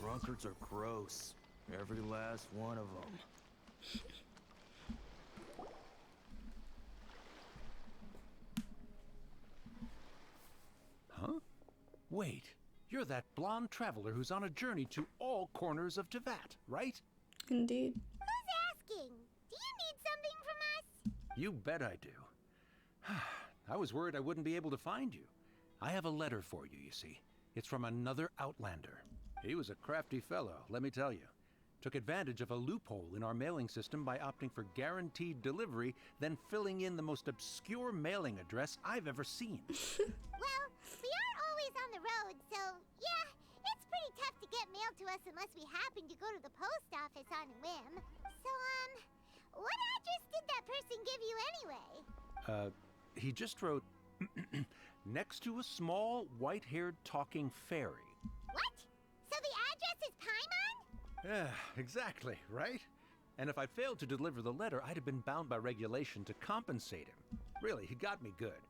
Drunkards are gross. Every last one of them. Huh? Wait, you're that blonde traveler who's on a journey to all corners of Tevat, right? Indeed. Who's asking? Do you need something from us? You bet I do. I was worried I wouldn't be able to find you. I have a letter for you, you see. It's from another Outlander. He was a crafty fellow, let me tell you. Took advantage of a loophole in our mailing system by opting for guaranteed delivery, then filling in the most obscure mailing address I've ever seen. Well, we are always on the road, so yeah, it's pretty tough to get mail to us unless we happen to go to the post office on a whim. So, what address did that person give you anyway? He just wrote, next to a small, white-haired talking fairy. What? So the address is Paimon? Yeah, exactly, right? And if I failed to deliver the letter, I'd have been bound by regulation to compensate him. Really, he got me good.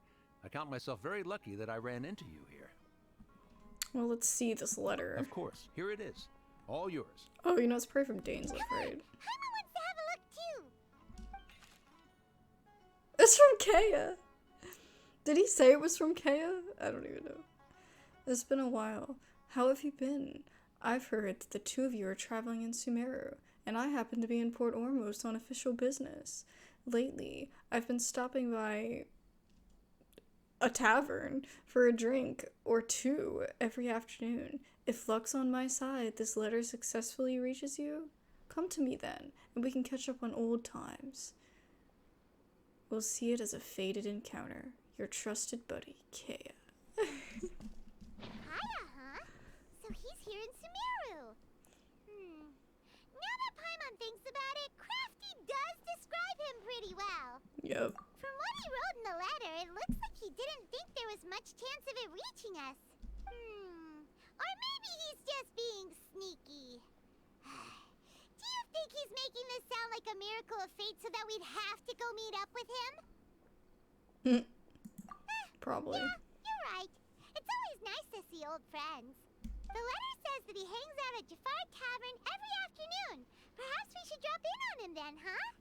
I count myself very lucky that I ran into you here. Well, let's see this letter. Of course, here it is. All yours. Oh, you know, it's probably from Dane's Afraid. Paimon wants to have a look too. It's from Khaenri'ah. Did he say it was from Khaenri'ah? I don't even know. It's been a while. How have you been? I've heard that the two of you are traveling in Sumeru, and I happen to be in Port Ormos on official business. Lately, I've been stopping by a tavern for a drink or two every afternoon. If luck's on my side, this letter successfully reaches you. Come to me then, and we can catch up on old times. We'll see it as a fated encounter. Your trusted buddy, Khaenri'ah. Khaenri'ah, huh? So he's here in Sumeru. Now that Paimon thinks about it, Crafty does describe him pretty well. Yep. From what he wrote in the letter, it looks like he didn't think there was much chance of it reaching us. Or maybe he's just being sneaky. Do you think he's making this sound like a miracle of fate so that we'd have to go meet up with him? Probably. Yeah, you're right. It's always nice to see old friends. The letter says that he hangs out at Jafar Tavern every afternoon. Perhaps we should drop in on him then, huh?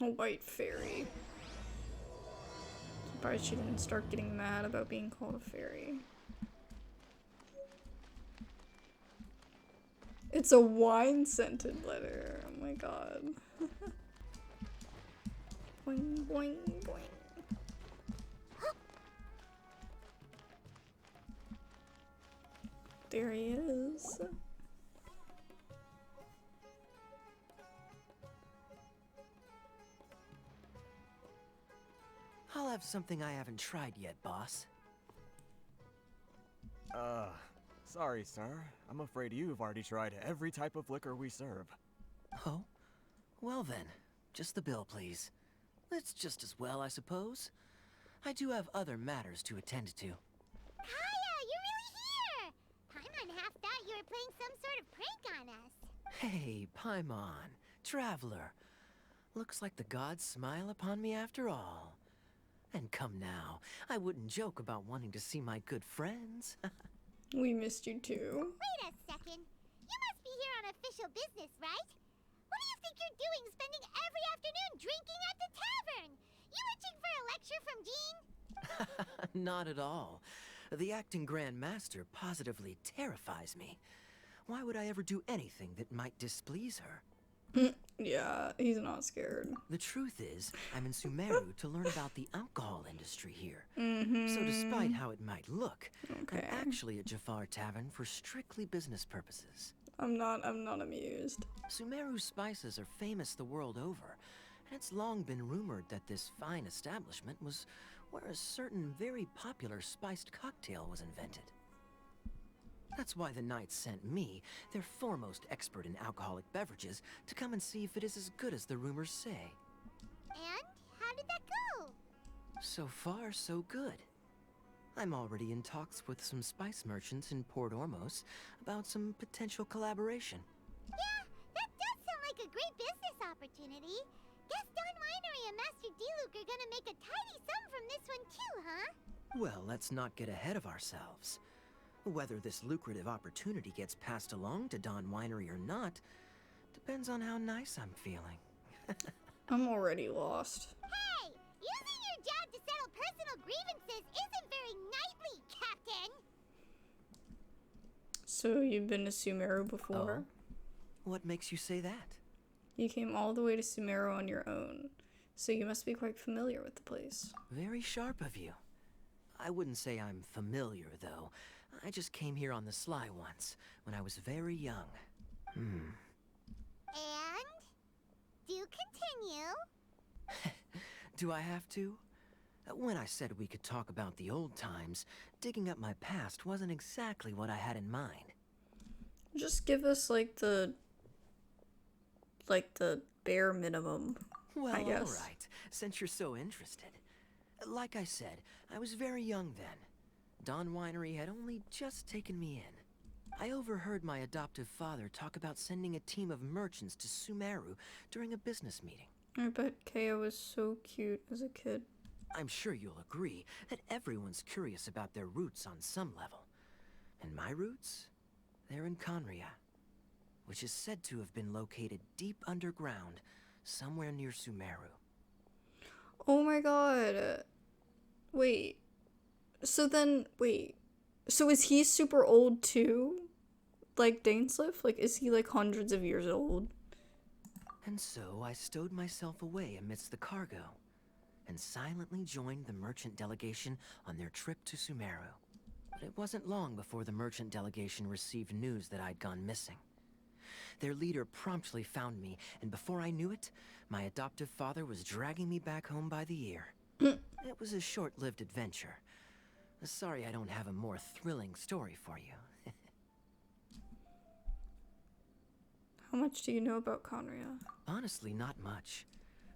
A white fairy. Surprised she didn't start getting mad about being called a fairy. It's a wine-scented letter. Oh my god. Boing, boing, boing. There he is. I'll have something I haven't tried yet, boss. Sorry, sir. I'm afraid you've already tried every type of liquor we serve. Oh? Well then, just the bill, please. It's just as well, I suppose. I do have other matters to attend to. Khaenri'ah, you're really here! Paimon half thought you were playing some sort of prank on us. Hey, Paimon, traveler. Looks like the gods smile upon me after all. And come now, I wouldn't joke about wanting to see my good friends. We missed you too. Wait a second. You must be here on official business, right? What do you think you're doing spending every afternoon drinking at the tavern? You itching for a lecture from Jean? Not at all. The acting Grand Master positively terrifies me. Why would I ever do anything that might displease her? Yeah, he's not scared. The truth is, I'm in Sumeru to learn about the alcohol industry here. So despite how it might look, Okay. I'm actually at Jafar Tavern for strictly business purposes. I'm not amused. Sumeru spices are famous the world over, and it's long been rumored that this fine establishment was where a certain very popular spiced cocktail was invented. That's why the Knights sent me, their foremost expert in alcoholic beverages, to come and see if it is as good as the rumors say. And how did that go? So far, so good. I'm already in talks with some spice merchants in Port Ormos about some potential collaboration. Yeah, that does sound like a great business opportunity. Guess Don Winery and Master D-Luke are gonna make a tidy sum from this one too, huh? Well, let's not get ahead of ourselves. Whether this lucrative opportunity gets passed along to Don Winery or not depends on how nice I'm feeling. I'm already lost. Hey! Using your job to settle personal grievances isn't very knightly, Captain! So you've been to Sumeru before? What makes you say that? You came all the way to Sumeru on your own, so you must be quite familiar with the place. Very sharp of you. I wouldn't say I'm familiar, though. I just came here on the sly once, when I was very young. And? Do continue. Do I have to? When I said we could talk about the old times, digging up my past wasn't exactly what I had in mind. Just give us like the bare minimum. Well, I guess. all right, since you're so interested. Like I said, I was very young then. Don Winery had only just taken me in. I overheard my adoptive father talk about sending a team of merchants to Sumeru during a business meeting. I bet Kea was so cute as a kid. I'm sure you'll agree that everyone's curious about their roots on some level. And my roots? They're in Khaenri'ah, which is said to have been located deep underground, somewhere near Sumeru. Oh my god. Wait. So is he super old too? Like Dainsleif? Like, is he like hundreds of years old? And so I stowed myself away amidst the cargo, and silently joined the merchant delegation on their trip to Sumeru. But it wasn't long before the merchant delegation received news that I'd gone missing. Their leader promptly found me, and before I knew it, my adoptive father was dragging me back home by the ear. It was a short-lived adventure. Sorry I don't have a more thrilling story for you. How much do you know about Khaenri'ah? Honestly, not much.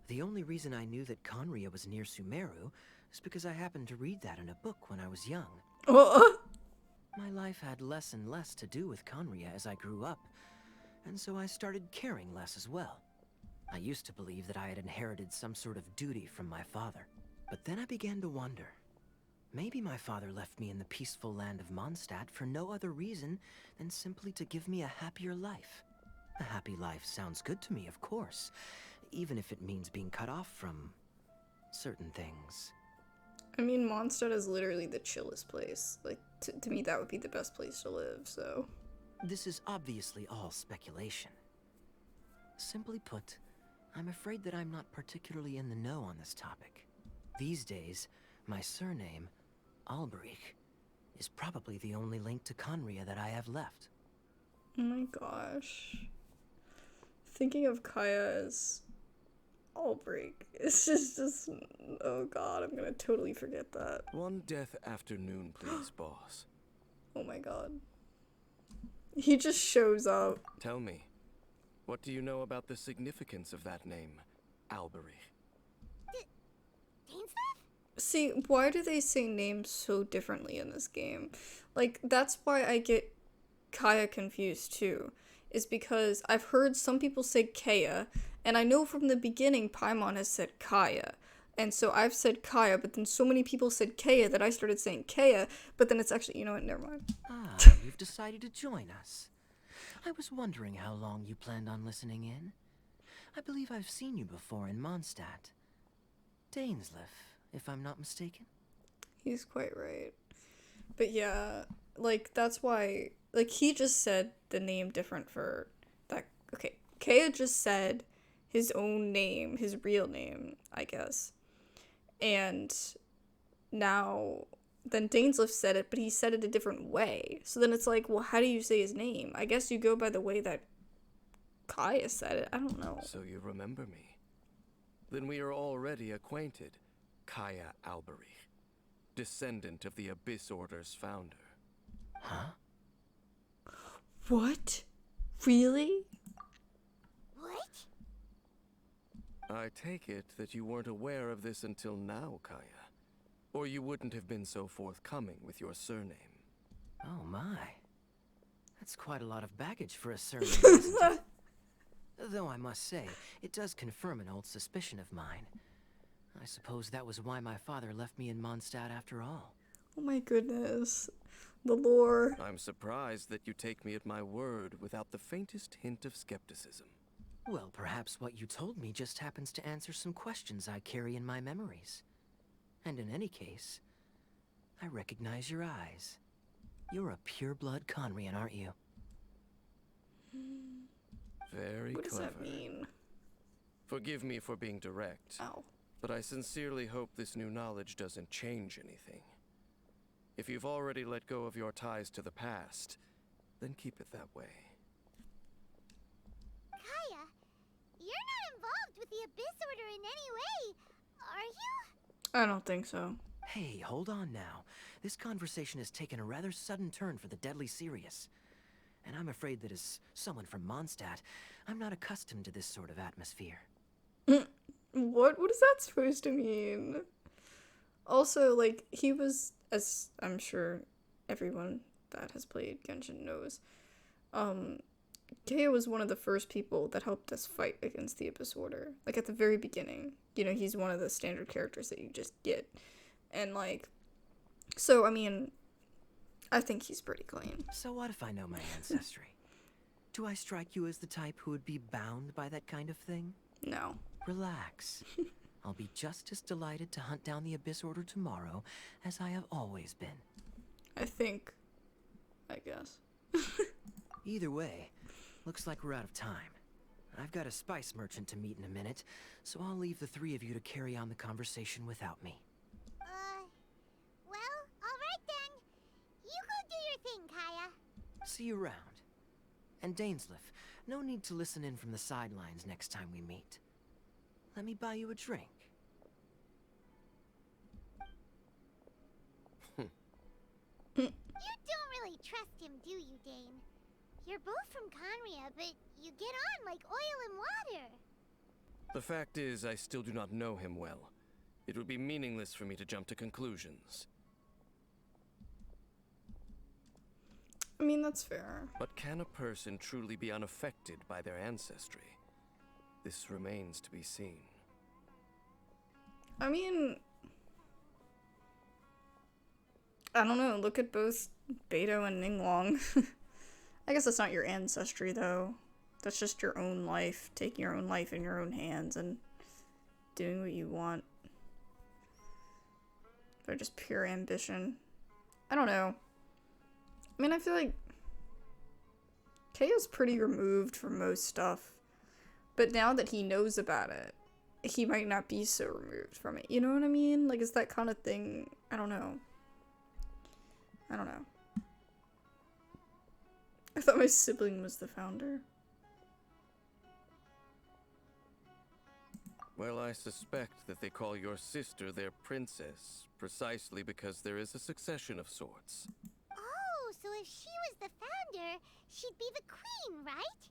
The only reason I knew that Khaenri'ah was near Sumeru is because I happened to read that in a book when I was young. Oh, My life had less and less to do with Khaenri'ah as I grew up, and so I started caring less as well. I used to believe that I had inherited some sort of duty from my father. But then I began to wonder. Maybe my father left me in the peaceful land of Mondstadt for no other reason than simply to give me a happier life. A happy life sounds good to me, of course, even if it means being cut off from certain things. I mean, Mondstadt is literally the chillest place. Like, to me, that would be the best place to live, so... This is obviously all speculation. Simply put, I'm afraid that I'm not particularly in the know on this topic. These days, my surname, Alberich, is probably the only link to Khaenri'ah that I have left. Oh my gosh. Thinking of Kaya as Albrecht, it's just, oh god, I'm gonna totally forget that. One death afternoon, please, boss. Oh my god. He just shows up. Tell me, what do you know about the significance of that name, Alberich? Dainsleif? See, why do they say names so differently in this game? Like, that's why I get Kaya confused too. Is because I've heard some people say Kea, and I know from the beginning Paimon has said Kaya. And so I've said Kaya, but then so many people said Kea that I started saying Kea, but then it's actually, you know what, never mind. Ah, you've decided to join us. I was wondering how long you planned on listening in. I believe I've seen you before in Mondstadt. Dainsleif, if I'm not mistaken. He's quite right. But yeah, like, that's why, like, he just said the name different for that. Okay, Kea just said his own name, his real name, I guess. And now, then Dainsleif said it, but he said it a different way. So then it's like, well, how do you say his name? I guess you go by the way that Kaya said it. I don't know. So you remember me. Then we are already acquainted, Kaya Alberich, descendant of the Abyss Order's founder. Huh? What? Really? What? I take it that you weren't aware of this until now, Kaya. Or you wouldn't have been so forthcoming with your surname. Oh my. That's quite a lot of baggage for a surname, isn't it? Though I must say, it does confirm an old suspicion of mine. I suppose that was why my father left me in Mondstadt after all. Oh my goodness. The lore. I'm surprised that you take me at my word without the faintest hint of skepticism. Well, perhaps what you told me just happens to answer some questions I carry in my memories. And in any case, I recognize your eyes. You're a pure-blood Khaenri'ah, aren't you? Very What does clever. that mean? Forgive me for being direct, Ow. but I sincerely hope this new knowledge doesn't change anything. If you've already let go of your ties to the past, then keep it that way. Kaya, you're not involved with the Abyss Order in any way, are you? I don't think so. Hey, hold on now. This conversation has taken a rather sudden turn for the deadly serious. And I'm afraid that as someone from Mondstadt, I'm not accustomed to this sort of atmosphere. What is that supposed to mean? Also, like, he was, as I'm sure everyone that has played Genshin knows, Kaya was one of the first people that helped us fight against the Abyss Order. Like, at the very beginning. You know, he's one of the standard characters that you just get. And, like, so, I mean, I think he's pretty clean. So what if I know my ancestry? Do I strike you as the type who would be bound by that kind of thing? No. Relax. I'll be just as delighted to hunt down the Abyss Order tomorrow as I have always been. I guess. Either way, looks like we're out of time. I've got a spice merchant to meet in a minute, so I'll leave the three of you to carry on the conversation without me. Well, alright then. You go do your thing, Kaya. See you around. And Dainsleif, no need to listen in from the sidelines next time we meet. Let me buy you a drink. You don't really trust him, do you, Dane? You're both from Khaenri'ah, but you get on like oil and water. The fact is, I still do not know him well. It would be meaningless for me to jump to conclusions. I mean, that's fair. But can a person truly be unaffected by their ancestry? This remains to be seen. I mean, I don't know. Look at both Beto and Ninglong. I guess that's not your ancestry, though. That's just your own life, taking your own life in your own hands and doing what you want. They're just pure ambition. I don't know. I mean, I feel like Kaya's pretty removed from most stuff. But now that he knows about it, he might not be so removed from it. You know what I mean? Like, it's that kind of thing. I don't know. I thought my sibling was the founder. Well, I suspect that they call your sister their princess, precisely because there is a succession of sorts. Oh, so if she was the founder, she'd be the queen, right?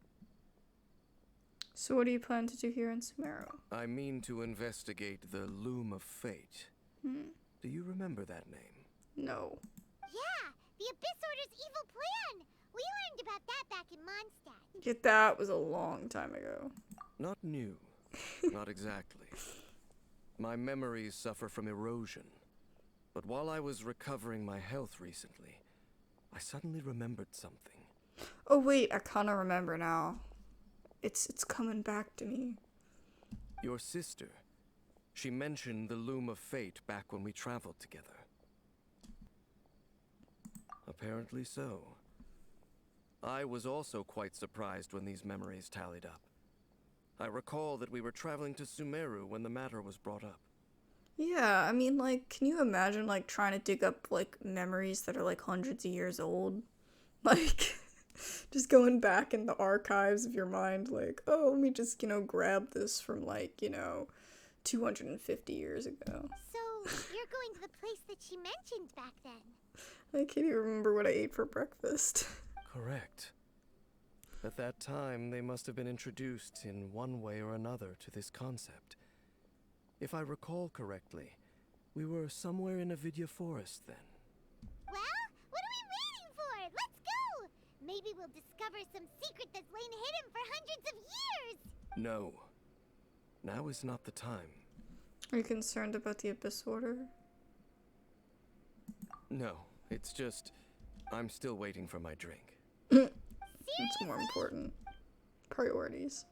So what do you plan to do here in Sumeru? I mean to investigate the Loom of Fate. Do you remember that name? No. Yeah, the Abyss Order's evil plan. We learned about that back in Mondstadt. Yet that was a long time ago. Not new. Not exactly. My memories suffer from erosion. But while I was recovering my health recently, I suddenly remembered something. Oh wait, I kinda remember now. It's coming back to me. Your sister. She mentioned the Loom of Fate back when we traveled together. Apparently so. I was also quite surprised when these memories tallied up. I recall that we were traveling to Sumeru when the matter was brought up. Yeah, I mean, like, can you imagine, like, trying to dig up, like, memories that are, like, hundreds of years old? Like, just going back in the archives of your mind, like, oh, let me just, grab this from, like, 250 years ago. So, you're going to the place that she mentioned back then? I can't even remember what I ate for breakfast. Correct. At that time, they must have been introduced in one way or another to this concept. If I recall correctly, we were somewhere in Avidya Forest then. Well, what are we waiting for? Let's go! Maybe we'll discover some secret that's lain hidden for hundreds of years! No. Now is not the time. Are you concerned about the Abyss Order? No, it's just... I'm still waiting for my drink. It's more important. Priorities.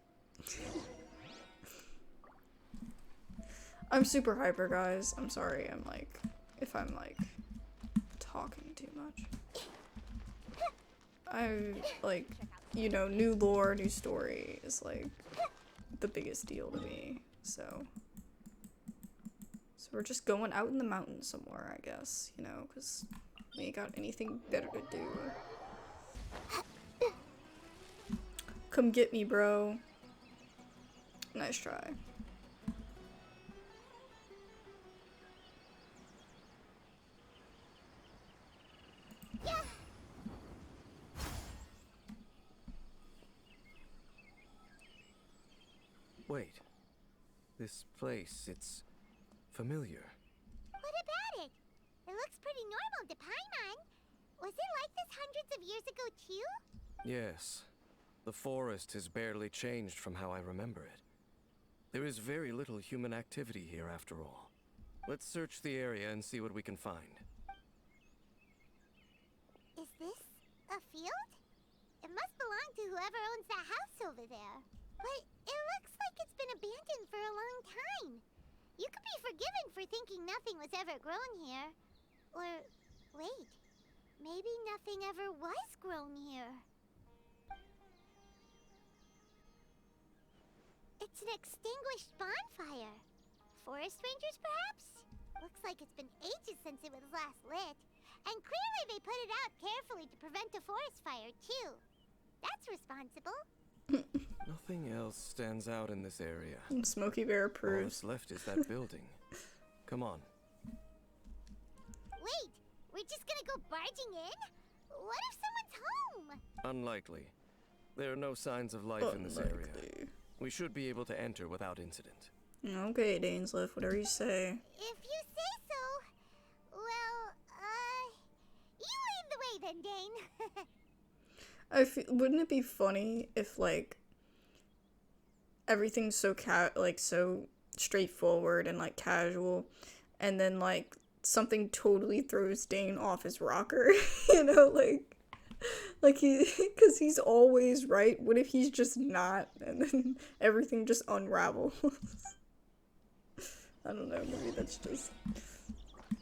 I'm super hyper, guys. I'm sorry. I'm like, if I'm like talking too much. I like, you know, new lore, new story is like the biggest deal to me. So we're just going out in the mountains somewhere, I guess, you know, because we ain't got anything better to do. Come get me, bro. Nice try. Wait. This place, it's familiar. What about it? It looks pretty normal to Paimon. Was it like this hundreds of years ago too? Yes. The forest has barely changed from how I remember it. There is very little human activity here after all. Let's search the area and see what we can find. Is this a field? It must belong to whoever owns that house over there. But it looks like it's been abandoned for a long time. You could be forgiven for thinking nothing was ever grown here. Or, wait, maybe nothing ever was grown here. It's an extinguished bonfire. Forest rangers, perhaps? Looks like it's been ages since it was last lit. And clearly they put it out carefully to prevent a forest fire, too. That's responsible. Nothing else stands out in this area. Smokey Bear All approves. that's left is that building. Come on. Wait, we're just gonna go barging in? What if someone's home? Unlikely. There are no signs of life in this area. Unlikely. We should be able to enter without incident. Okay, Dainsleif, whatever you say. If you say so. Well, you lead the way then, Dane. Wouldn't it be funny if like everything's so so straightforward and like casual, and then like something totally throws Dane off his rocker, you know, like because he's always right. What if he's just not, and then everything just unravels? I don't know, maybe that's just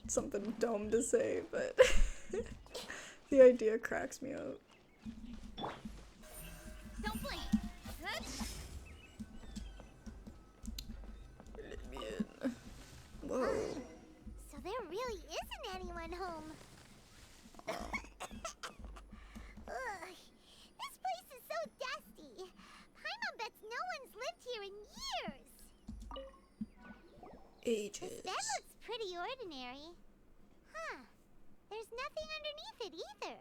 something dumb to say, but the idea cracks me up. Don't blink. Whoa. So there really isn't anyone home. Ugh, this place is so dusty. Paimon bets no one's lived here in years. Ages. This bed looks pretty ordinary. Huh. There's nothing underneath it either.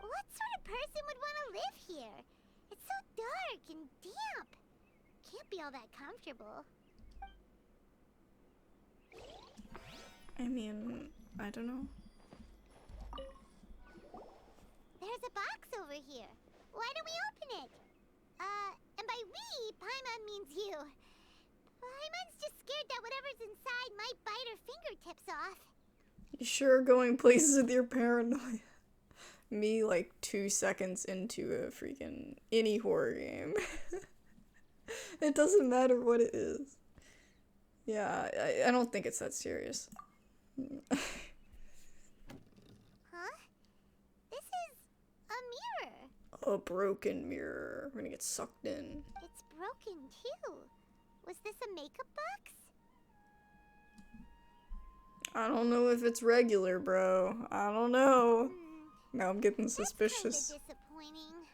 What sort of person would want to live here? It's so dark and damp. Can't be all that comfortable. I mean, I don't know. There's a box over here. Why don't we open it? And by we, Paimon means you. Paimon's just scared that whatever's inside might bite her fingertips off. You sure are going places with your paranoia. Me, like, 2 seconds into a freaking any horror game. It doesn't matter what it is. Yeah, I don't think it's that serious. Huh? This is a mirror. A broken mirror. We're gonna get sucked in. It's broken too. Was this a makeup box? I don't know if it's regular, bro. I don't know. Now I'm getting suspicious. That's kinda disappointing.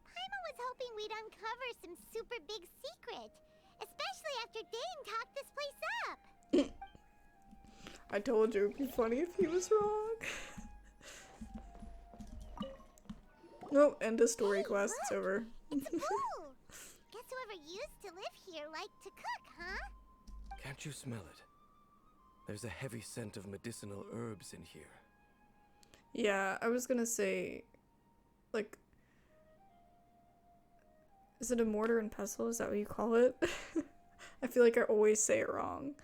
Paimon was hoping we'd uncover some super big secret, especially after Dane talked this place up. I told you it'd be funny if he was wrong. Nope, end of story quest. It's over. It's a pool. Guess whoever used to live here liked to cook, huh? Can't you smell it? There's a heavy scent of medicinal herbs in here. Yeah, I was gonna say, like, is it a mortar and pestle? Is that what you call it? I feel like I always say it wrong.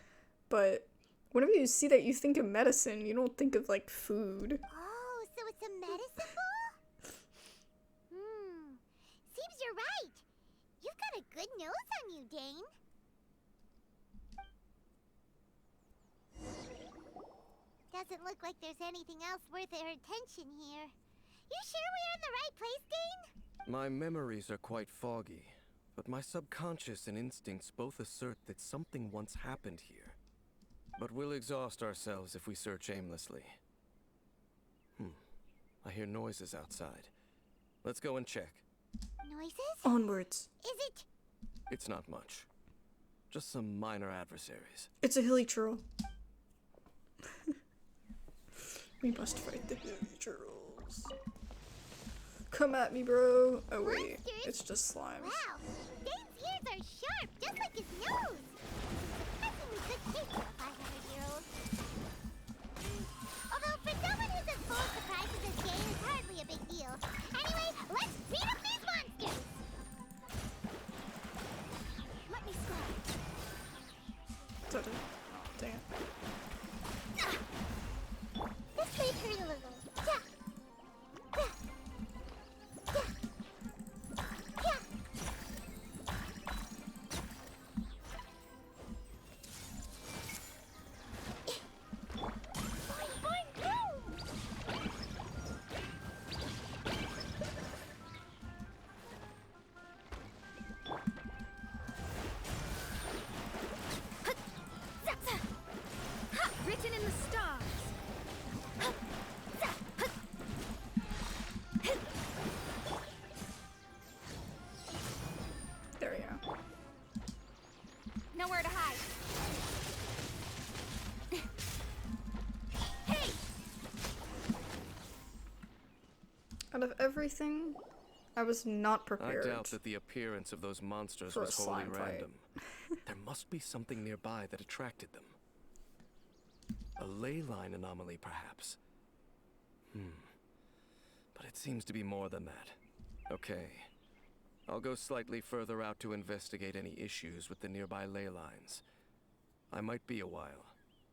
But whenever you see that, you think of medicine. You don't think of, like, food. Oh, so it's a medicine bowl? nose on you, Dane. Doesn't look like there's anything else worth our attention here. You sure we're in the right place, Dane? My memories are quite foggy, but my subconscious and instincts both assert that something once happened here. But we'll exhaust ourselves if we search aimlessly. I hear noises outside. Let's go and check. Noises? Onwards. Is it? It's not much. Just some minor adversaries. It's a hilly churl. We must fight the hilly churls. Come at me, bro. Oh wait, Monsters? it's just slimes. Wow, Dane's ears are sharp, just like his nose. Surprisingly good taste for a 500-year-old. Although for someone who's as full of surprises as Dane, it's hardly a big deal. Anyway, let's beat up these monsters. Let me slide. Did it? Dang it. This may hurt a little. Yeah. Yeah. Yeah. Yeah. Boing, boing, boom! Written in the stars. There we go. Nowhere to hide. Hey! Out of everything, I was not I prepared. doubt that the appearance of those monsters for a was wholly slime fight. random. There must be something nearby that attracted them. A ley line anomaly, perhaps. But it seems to be more than that. Okay. I'll go slightly further out to investigate any issues with the nearby ley lines. I might be a while.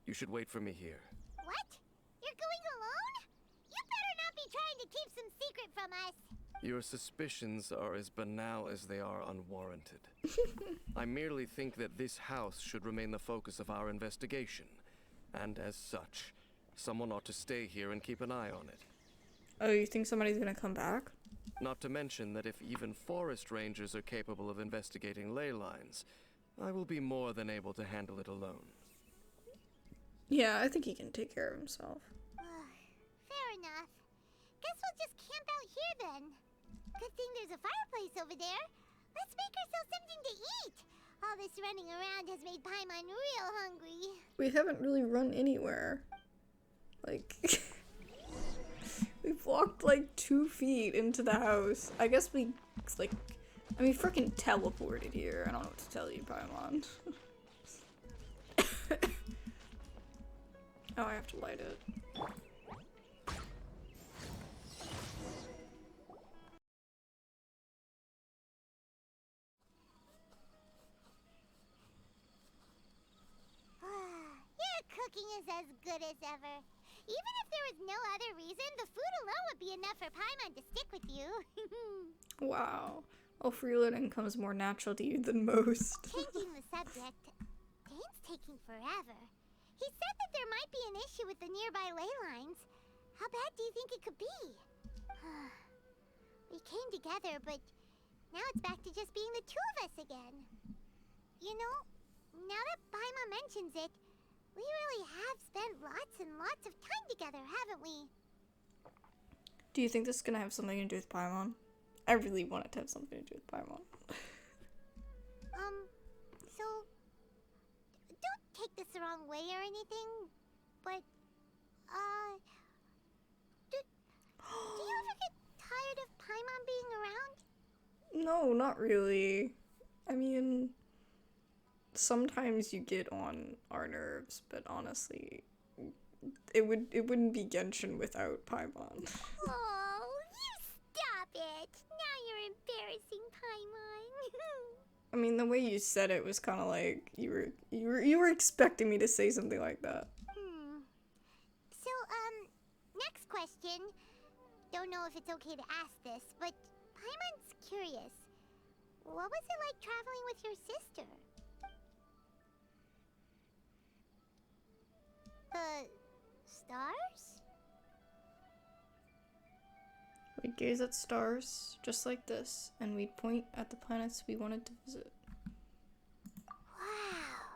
You should wait for me here. What? You're going alone? You better not be trying to keep some secret from us. Your suspicions are as banal as they are unwarranted. I merely think that this house should remain the focus of our investigation. And as such, someone ought to stay here and keep an eye on it. Oh, you think somebody's gonna come back? Not to mention that if even forest rangers are capable of investigating ley lines, I will be more than able to handle it alone. Yeah, I think he can take care of himself. Fair enough. Guess we'll just camp out here then. Good thing there's a fireplace over there. Let's make ourselves something to eat. All this running around has made Paimon real hungry. We haven't really run anywhere. Like, we've walked like 2 feet into the house. I guess we, like, I mean, freaking teleported here. I don't know what to tell you, Paimon. Oh, I have to light it. Your cooking is as good as ever. Even if there was no other reason, the food alone would be enough for Paimon to stick with you. Wow. Oh, freeloading comes more natural to you than most. Changing the subject, Dane's taking forever. He said that there might be an issue with the nearby ley lines. How bad do you think it could be? We came together, but now it's back to just being the two of us again. You know, now that Paimon mentions it, we really have spent lots and lots of time together, haven't we? Do you think this is gonna have something to do with Paimon? I really want it to have something to do with Paimon. So, don't take this the wrong way or anything, but, do you ever get tired of Paimon being around? No, not really. I mean, sometimes you get on our nerves, but honestly, it wouldn't be Genshin without Paimon. Oh, you stop it! Now you're embarrassing Paimon. I mean, the way you said it was kind of like you were expecting me to say something like that. So, next question. Don't know if it's okay to ask this, but Paimon's curious. What was it like traveling with your sister? Stars? We'd gaze at stars, just like this, and we'd point at the planets we wanted to visit. Wow.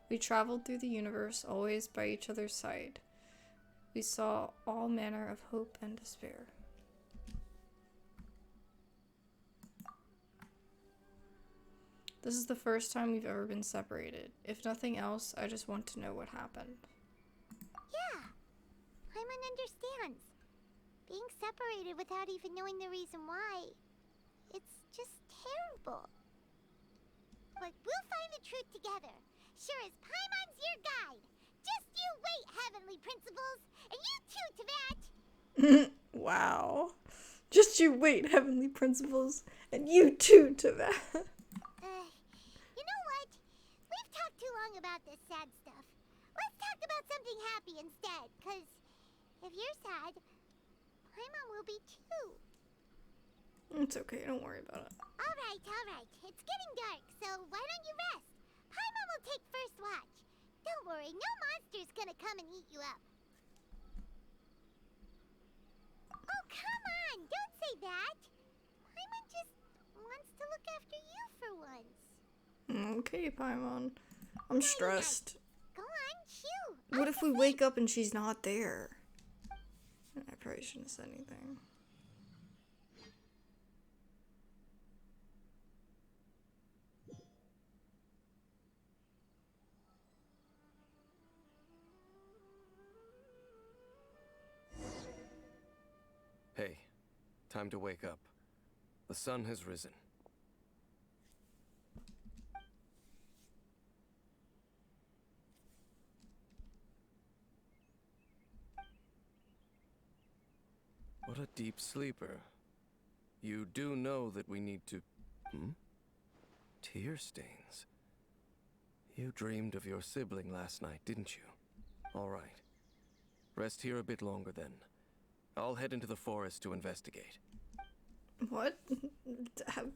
We traveled through the universe, always by each other's side. We saw all manner of hope and despair. This is the first time we've ever been separated. If nothing else, I just want to know what happened. Yeah. Paimon understands. Being separated without even knowing the reason why. It's just terrible. But we'll find the truth together. Sure as Paimon's your guide. Just you wait, Heavenly Principles. And you too, Teyvat. Wow. Just you wait, Heavenly Principles. And you too, Teyvat. You know what? We've talked too long about this sad stuff. Let's talk about something happy instead, cause if you're sad, Paimon will be too. It's okay, don't worry about it. Alright. It's getting dark, so why don't you rest? Paimon will take first watch. Don't worry, no monster's gonna come and eat you up. Oh, come on! Don't say that! Paimon just wants to look after you for once. Okay, Paimon. I'm stressed. Go on, chew. What if we wake up and she's not there? I probably shouldn't have said anything. Hey, time to wake up. The sun has risen. What a deep sleeper. You do know that we need to... Tear stains. You dreamed of your sibling last night, didn't you? All right. Rest here a bit longer then. I'll head into the forest to investigate. What? What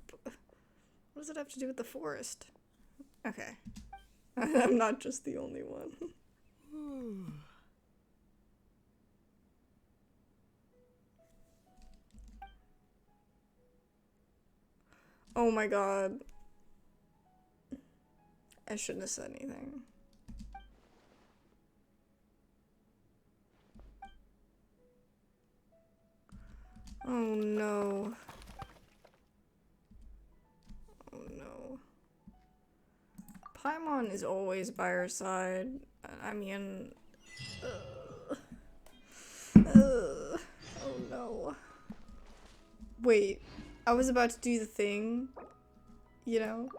does it have to do with the forest? Okay. I'm not just the only one. Oh my god. I shouldn't have said anything. Oh no. Oh no. Paimon is always by her side. I mean... oh no. Wait. I was about to do the thing, you know,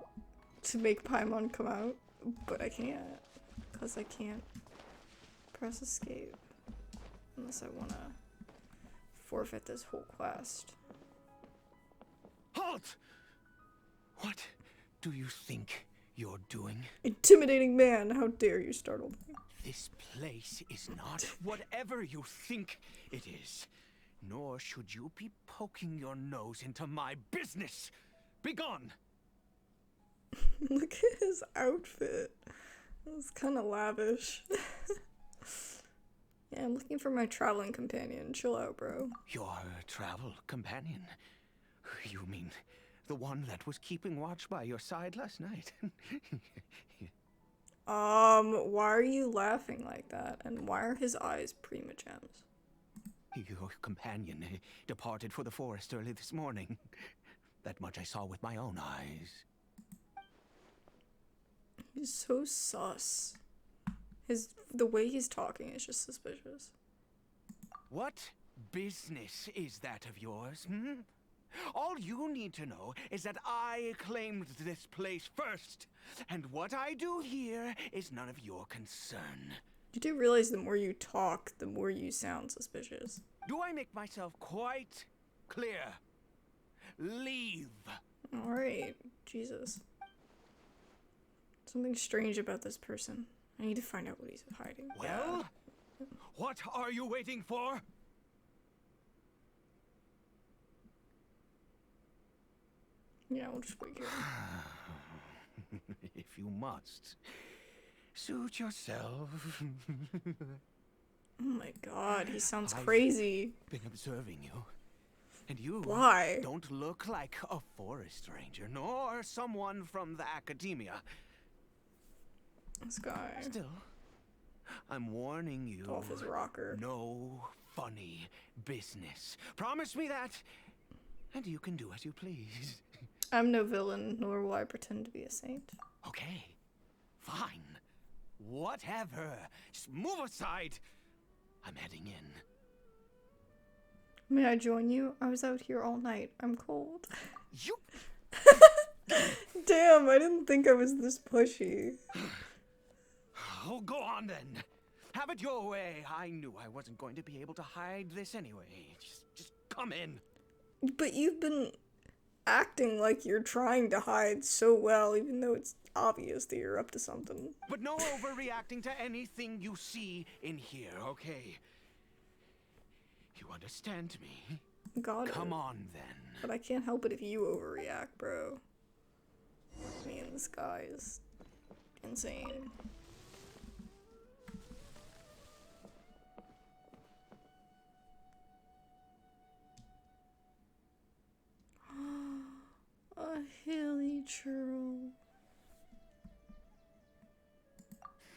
to make Paimon come out, but I can't, because I can't press escape, unless I want to forfeit this whole quest. Halt! What do you think you're doing? Intimidating man, how dare you startle me. This place is not whatever you think it is. Nor should you be poking your nose into my business. Begone! Look at his outfit. It's kind of lavish. Yeah, I'm looking for my traveling companion. Chill out, bro. Your travel companion? You mean the one that was keeping watch by your side last night? Why are you laughing like that? And why are his eyes prima gems? Your companion departed for the forest early this morning. That much I saw with my own eyes. He's so sus. The way he's talking is just suspicious. What business is that of yours, hmm? All you need to know is that I claimed this place first, and what I do here is none of your concern. You do realize the more you talk, the more you sound suspicious. Do I make myself quite clear? Leave. Alright, Jesus. Something strange about this person. I need to find out what he's hiding. Well, what are you waiting for? Yeah, we'll just wait here. If you must. Suit yourself. Oh my god, he sounds I've crazy. been observing you. And you Why? don't look like a forest ranger, nor someone from the academia. This guy. Still, I'm warning you. Off his rocker. No funny business. Promise me that, and you can do as you please. I'm no villain, nor will I pretend to be a saint. Okay, fine. Whatever. Just move aside. I'm heading in. May I join you? I was out here all night. I'm cold. You. Damn, I didn't think I was this pushy. Oh, go on then. Have it your way. I knew I wasn't going to be able to hide this anyway. Just come in. But you've been acting like you're trying to hide so well, even though it's obvious that you're up to something. But no overreacting to anything you see in here, okay? You understand me? Got it. Come on then. But I can't help it if you overreact, bro. I mean, this guy is insane. A hilly churl.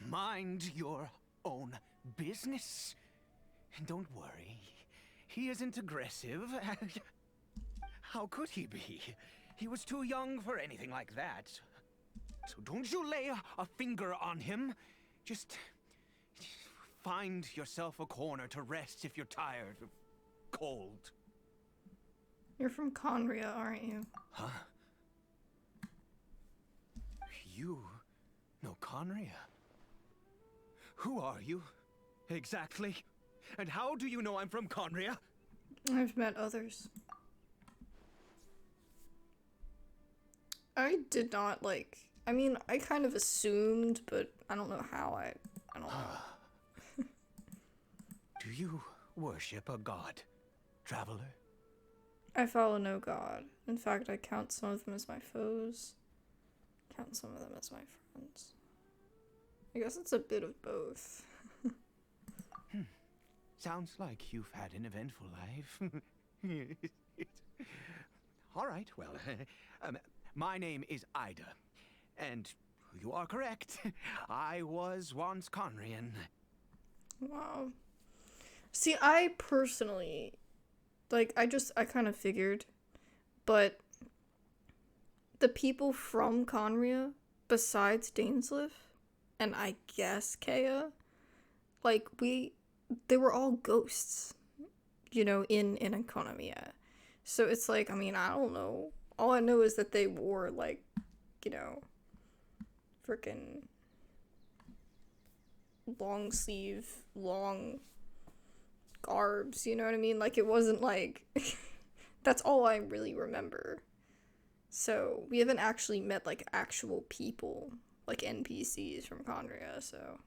Mind your own business. And don't worry, he isn't aggressive. How could he be? He was too young for anything like that. So don't you lay a finger on him. Just find yourself a corner to rest if you're tired or cold. You're from Khaenri'ah, aren't you? Huh? You know Khaenri'ah? Who are you, exactly? And how do you know I'm from Khaenri'ah? I've met others. I did not I mean, I kind of assumed, but I don't know how I don't know. Do you worship a god, traveler? I follow no god. In fact, I count some of them as my foes. Count some of them as my friends. I guess it's a bit of both. Sounds like you've had an eventful life. All right, well, my name is Ida, and you are correct. I was once Khaenri'ah. Wow. See, I personally, I kind of figured, but the people from Khaenri'ah, besides Dainsleif, and I guess Khaenri'ah, they were all ghosts, in Khaenri'ah. So it's I mean, I don't know. All I know is that they wore, freaking long sleeve, long garbs, you know what I mean? It wasn't that's all I really remember. So we haven't actually met actual people, NPCs from Khaenri'ah, so.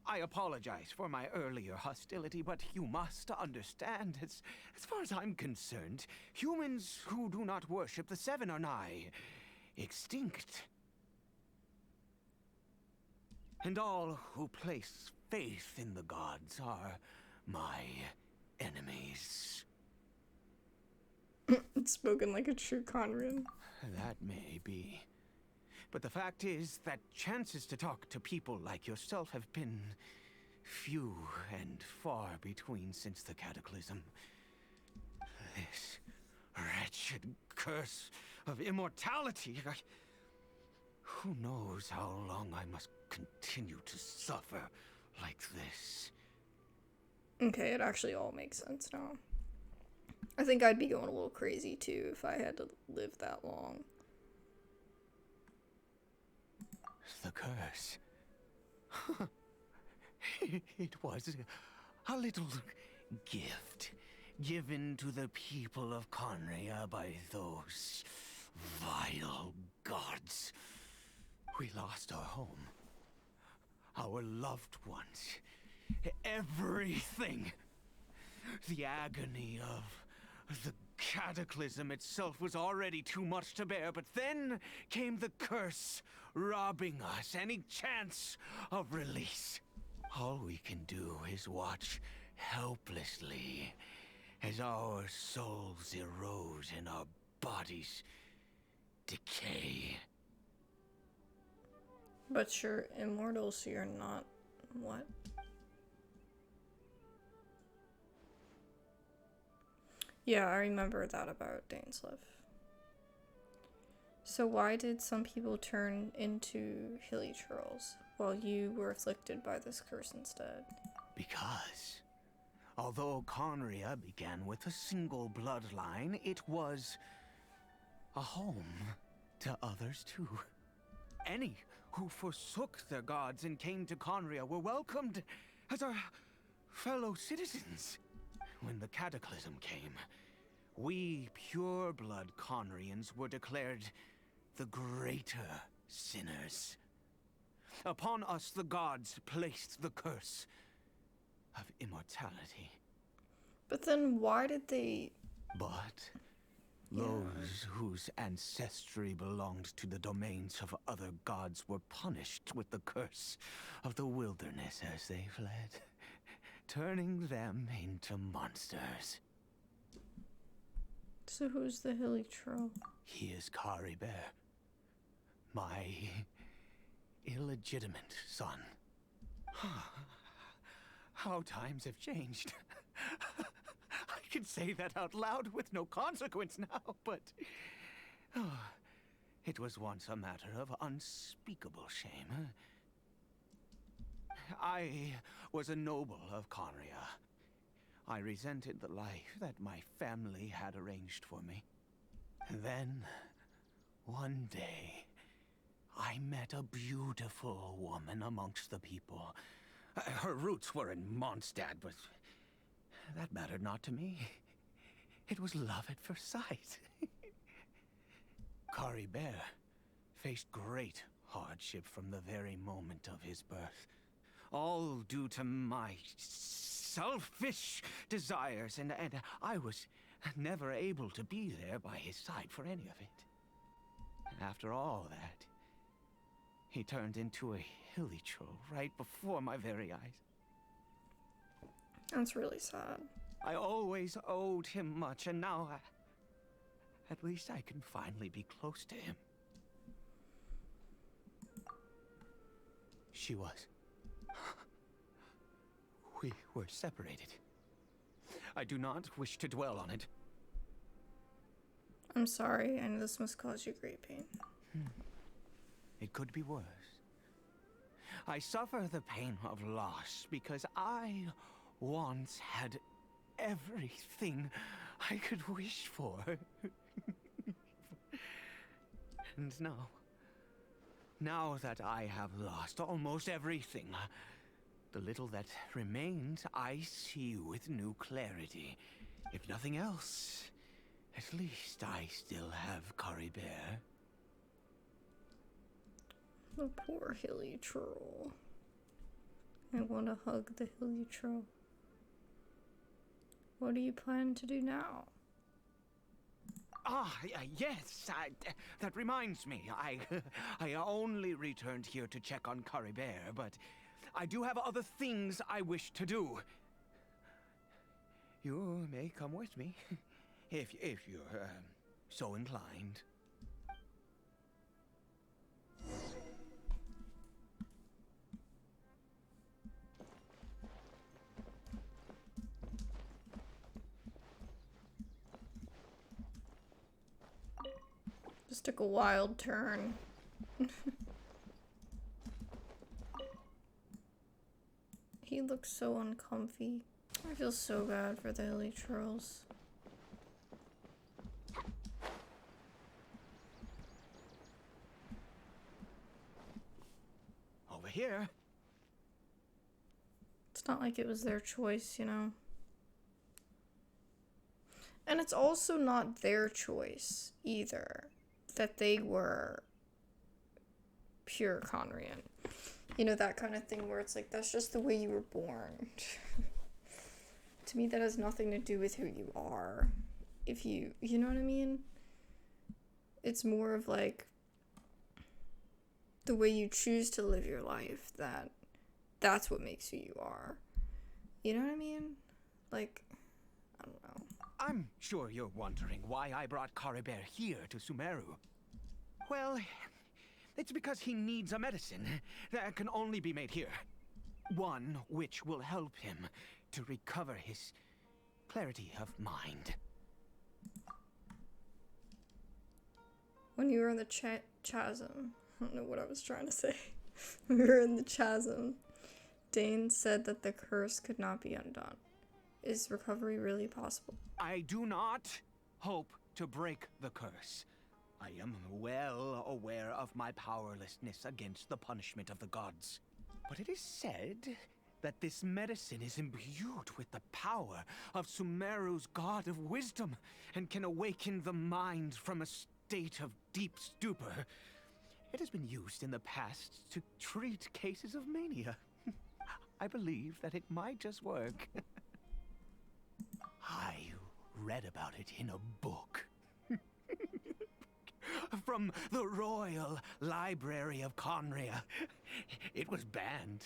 I apologize for my earlier hostility, but you must understand, as far as I'm concerned, humans who do not worship the Seven are nigh extinct. And all who place faith in the gods are my enemies. It's spoken like a true Khaenri'ah. That may be. But the fact is that chances to talk to people like yourself have been few and far between since the cataclysm. This wretched curse of immortality. Who knows how long I must continue to suffer like this? Okay, it actually all makes sense now. I think I'd be going a little crazy too if I had to live that long. The curse. It was a little gift given to the people of Khaenri'ah by those vile gods. We lost our home, our loved ones, everything. The agony of the cataclysm itself was already too much to bear, but then came the curse, robbing us any chance of release. All we can do is watch helplessly as our souls erode and our bodies decay. But you're immortal, so you're not. What? Yeah, I remember that about Dainsleif. So why did some people turn into hilly churls while you were afflicted by this curse instead? Because, although Khaenri'ah began with a single bloodline, it was a home to others too. Any who forsook their gods and came to Khaenri'ah were welcomed as our fellow citizens. When the cataclysm came, we pure-blood Khaenri'ans were declared the greater sinners. Upon us the gods placed the curse of immortality. But then why did they... But those whose ancestry belonged to the domains of other gods were punished with the curse of the wilderness as they fled, turning them into monsters. So who's the hilly troll? He is Caribert, my illegitimate son. How times have changed. I can say that out loud with no consequence now, but it was once a matter of unspeakable shame. I was a noble of Khaenri'ah. I resented the life that my family had arranged for me. Then, one day, I met a beautiful woman amongst the people. Her roots were in Mondstadt, but that mattered not to me. It was love at first sight. Caribert faced great hardship from the very moment of his birth. All due to my selfish desires, and I was never able to be there by his side for any of it. After all that, he turned into a hilly troll right before my very eyes. That's really sad. I always owed him much, and now at least I can finally be close to him. She was. We were separated. I do not wish to dwell on it. I'm sorry, I know this must cause you great pain. It could be worse. I suffer the pain of loss because I once had everything I could wish for. And now that I have lost almost everything, the little that remains I see with new clarity. If nothing else, at least I still have Caribert. The poor hilly troll. I want to hug the hilly troll. What do you plan to do now? Yes, that reminds me. I only returned here to check on Caribert, but I do have other things I wish to do. You may come with me, if you're so inclined. Just took a wild turn. He looks so uncomfy. I feel so bad for the hilly trolls. Over here. It's not like it was their choice, you know? And it's also not their choice either that they were pure Khaenri'ah. You know, that kind of thing where it's like, that's just the way you were born. To me, that has nothing to do with who you are. if you know what I mean? It's more of like the way you choose to live your life, that's what makes who you are. You know what I mean? Like, I don't know. I'm sure you're wondering why I brought Caribert here to Sumeru. Well, it's because he needs a medicine that can only be made here. One which will help him to recover his clarity of mind. When you were in the chasm, I don't know what I was trying to say. When we were in the chasm, Dane said that the curse could not be undone. Is recovery really possible? I do not hope to break the curse. I am well aware of my powerlessness against the punishment of the gods. But it is said that this medicine is imbued with the power of Sumeru's god of wisdom and can awaken the mind from a state of deep stupor. It has been used in the past to treat cases of mania. I believe that it might just work. I read about it in a book. From the Royal Library of Khaenri'ah. It was banned.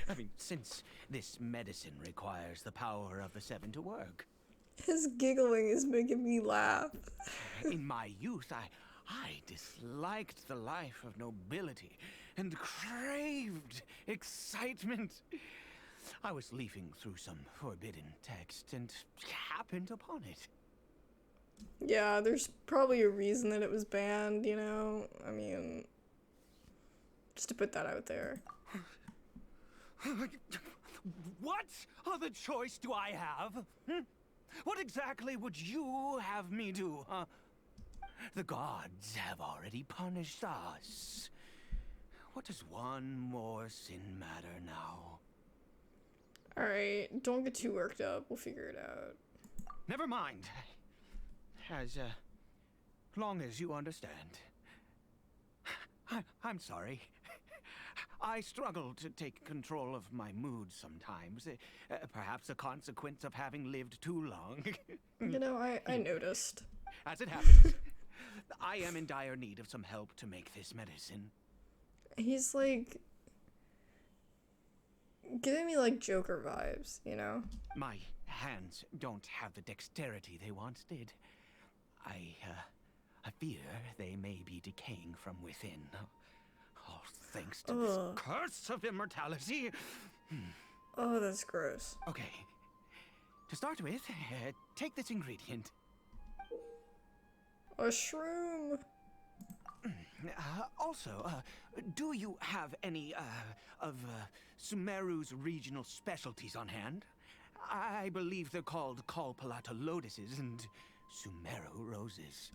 I mean, since this medicine requires the power of the Seven to work. His giggling is making me laugh. In my youth, I disliked the life of nobility and craved excitement. I was leafing through some forbidden text and happened upon it. Yeah, there's probably a reason that it was banned, you know? I mean, just to put that out there. What other choice do I have? What exactly would you have me do, huh? The gods have already punished us. What does one more sin matter now? Alright, don't get too worked up. We'll figure it out. Never mind. As long as you understand. I'm sorry. I struggle to take control of my mood sometimes. Perhaps a consequence of having lived too long. You know, I noticed. As it happens, I am in dire need of some help to make this medicine. He's like giving me like Joker vibes, you know? My hands don't have the dexterity they once did. I fear they may be decaying from within. Oh, thanks to this curse of immortality. Oh, that's gross. Okay. To start with, take this ingredient. A shroom. Also, do you have any, of Sumeru's regional specialties on hand? I believe they're called Kalpalata lotuses and Sumeru roses.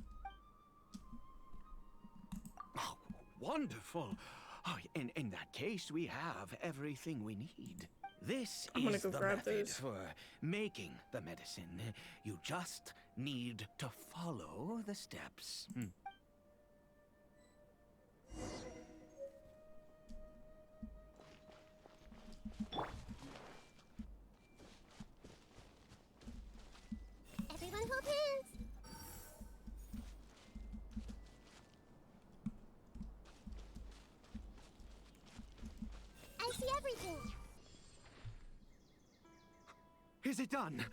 Oh, wonderful! Oh, in that case, we have everything we need. This is the method for making the medicine. You just need to follow the steps. Everyone hold hands. I see everything. Is it done?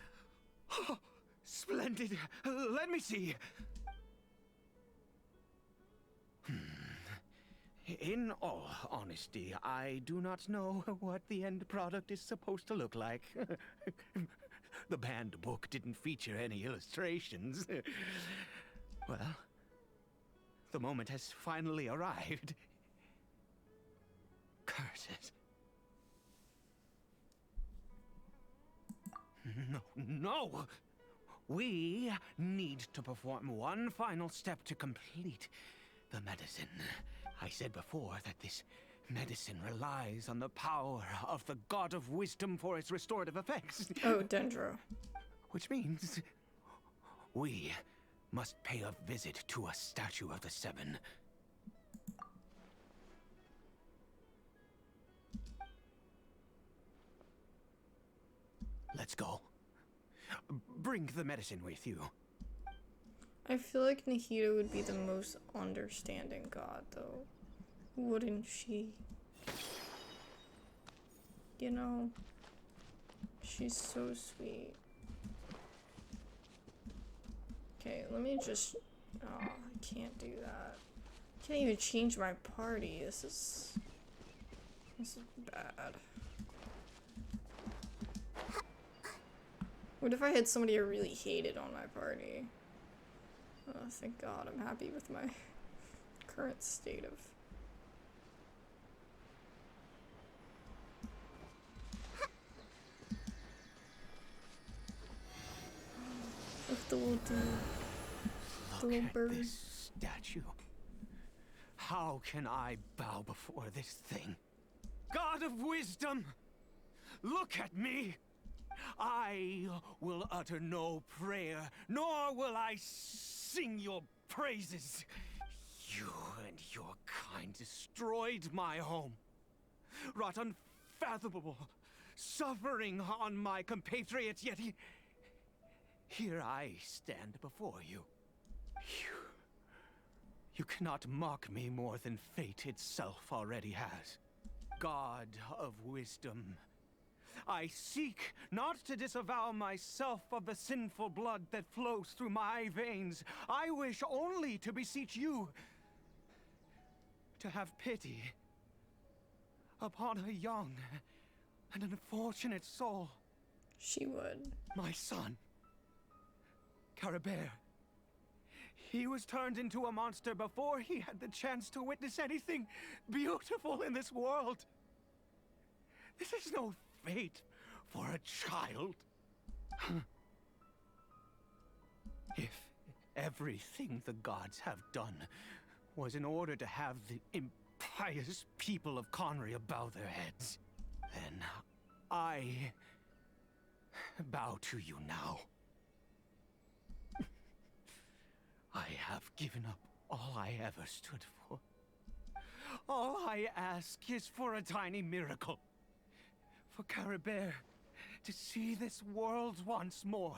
Oh, splendid. Let me see. In all honesty, I do not know what the end product is supposed to look like. The banned book didn't feature any illustrations. Well, the moment has finally arrived. Curses. No! We need to perform one final step to complete the medicine. I said before that this medicine relies on the power of the god of wisdom for its restorative effects. Oh, Dendro. Which means we must pay a visit to a statue of the Seven. Let's go. Bring the medicine with you. I feel like Nahida would be the most understanding god, though. Wouldn't she? You know? She's so sweet. Okay, let me just... Oh, I can't do that. I can't even change my party. This is bad. What if I had somebody I really hated on my party? Oh, thank God, I'm happy with my current state of... With the little dude. The Look little at bird. this statue. How can I bow before this thing? God of wisdom, look at me. I will utter no prayer, nor will I sing your praises. You and your kind destroyed my home, wrought unfathomable suffering on my compatriots, yet here I stand before you. You cannot mock me more than fate itself already has. God of wisdom, I seek not to disavow myself of the sinful blood that flows through my veins. I wish only to beseech you to have pity upon a young and unfortunate soul. She would. My son, Caribert. He was turned into a monster before he had the chance to witness anything beautiful in this world. This is no fate for a child. If everything the gods have done was in order to have the impious people of Khaenri'ah bow their heads, then I bow to you now. I have given up all I ever stood for. All I ask is for a tiny miracle. For Caribert to see this world once more.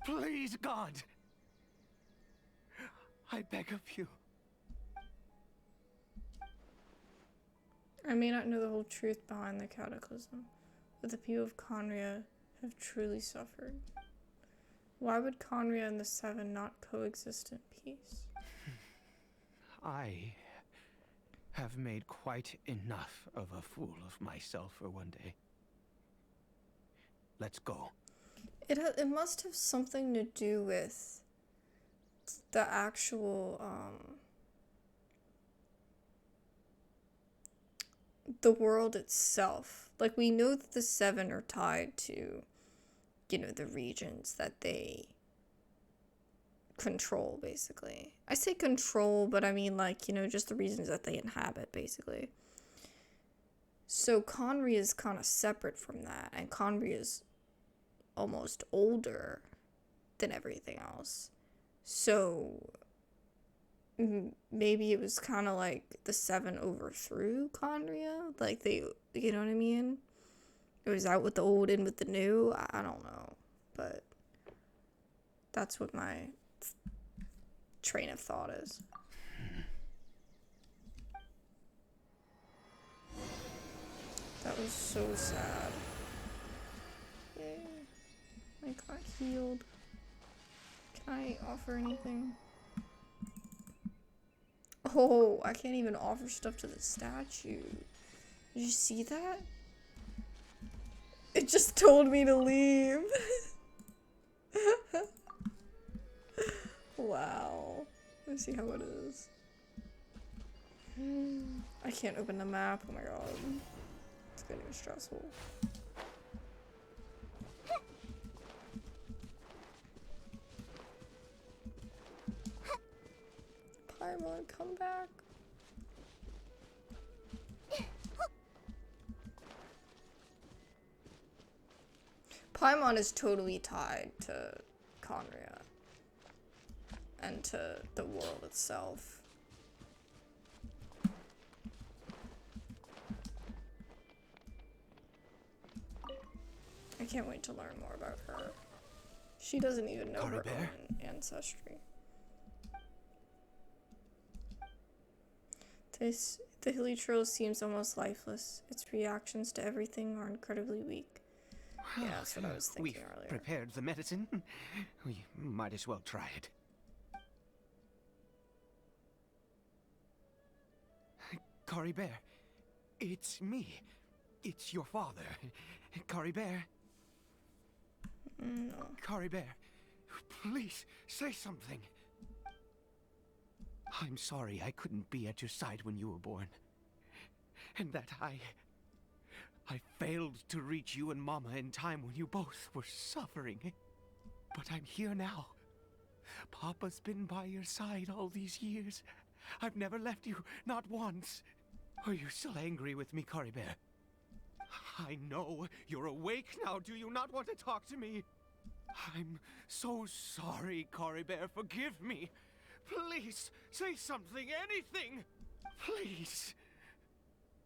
Please, God. I beg of you. I may not know the whole truth behind the cataclysm, but the people of Khaenri'ah have truly suffered. Why would Khaenri'ah and the Seven not coexist in peace? I have made quite enough of a fool of myself for one day. Let's go. It must have something to do with the actual, the world itself. Like, we know that the Seven are tied to, you know, the regions that they control, basically. I say control, but I mean, like, you know, just the regions that they inhabit, basically. So Khaenri'ah is kind of separate from that, and Khaenri'ah is almost older than everything else. So maybe it was kind of like the Seven overthrew Khaenri'ah, like they, you know what I mean? It was out with the old, in with the new. I don't know, but that's what my train of thought is. That was so sad. Yay. I got healed. Can I offer anything? Oh, I can't even offer stuff to the statue. Did you see that? It just told me to leave. Wow. Let's see how it is. I can't open the map. Oh my god. It's getting stressful. Paimon, come back. Paimon is totally tied to Khaenri'ah and to the world itself. I can't wait to learn more about her. She doesn't even know her Caribert? own ancestry. The Hilichurl seems almost lifeless. Its reactions to everything are incredibly weak. Yeah, that's what I was thinking We've earlier. prepared the medicine. We might as well try it. Caribert, it's me. It's your father. Caribert. No. Caribert, please say something. I'm sorry I couldn't be at your side when you were born. And that I failed to reach you and Mama in time when you both were suffering. But I'm here now. Papa's been by your side all these years. I've never left you, not once. Are you still angry with me, Caribert? I know you're awake now. Do you not want to talk to me? I'm so sorry, Caribert. Forgive me. Please, say something, anything. Please.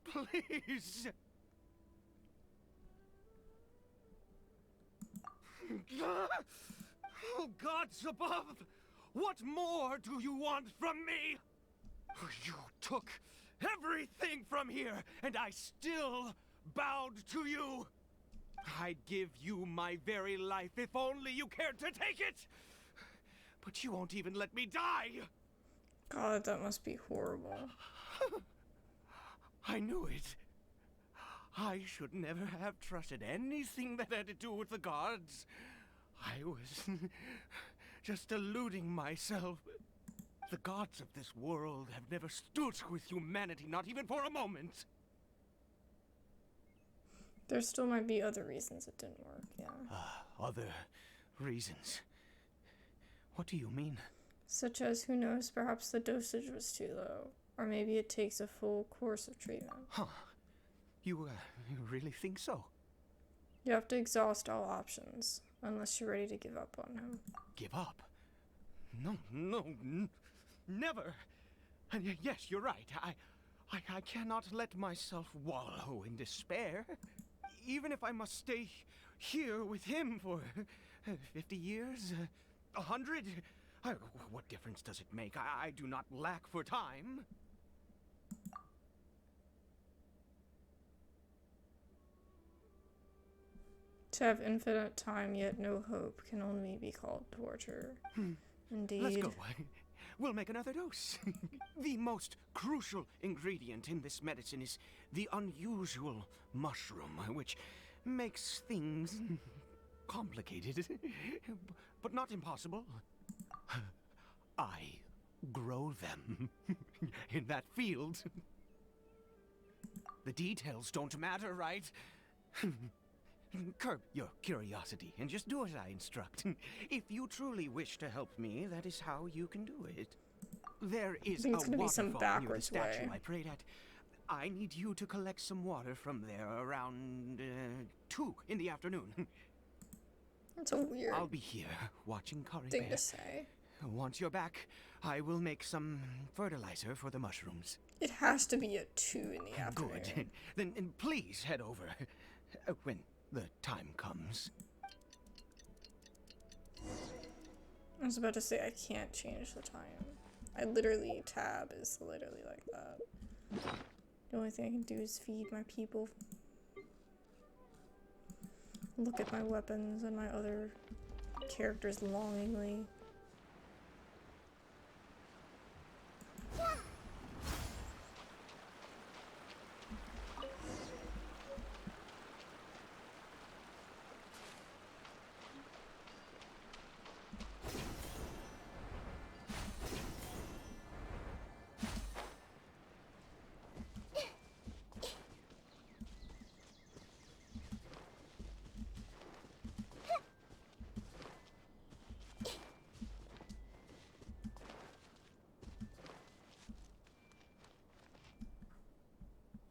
Please. Oh, gods above! What more do you want from me? You took everything from here, and I still bowed to you. I'd give you my very life if only you cared to take it. But you won't even let me die. God, that must be horrible. I knew it. I should never have trusted anything that had to do with the gods. I was just deluding myself. The gods of this world have never stood with humanity, not even for a moment. There still might be other reasons it didn't work, yeah. Other reasons? What do you mean? Such as, who knows, perhaps the dosage was too low. Or maybe it takes a full course of treatment. Huh. You really think so? You have to exhaust all options, unless you're ready to give up on him. Give up? No, never. And yes, you're right. I cannot let myself wallow in despair. Even if I must stay here with him for 50 years, 100, what difference does it make? I do not lack for time. To have infinite time yet no hope can only be called torture. Indeed. Let's go. We'll make another dose. The most crucial ingredient in this medicine is the unusual mushroom, which makes things complicated, but not impossible. I grow them in that field. The details don't matter, right? Curb your curiosity and just do as I instruct. If you truly wish to help me, that is how you can do it. There is I think it's a gonna be some waterfall near the backwards statue way. I prayed at. I need you to collect some water from there around 2 in the afternoon. That's a weird I'll be here watching thing to Caribert. say. Once you're back, I will make some fertilizer for the mushrooms. It has to be at 2 in the afternoon. Good. Then please head over when the time comes. I was about to say I can't change the time. I literally, tab is literally like that. The only thing I can do is feed my people. Look at my weapons and my other characters longingly.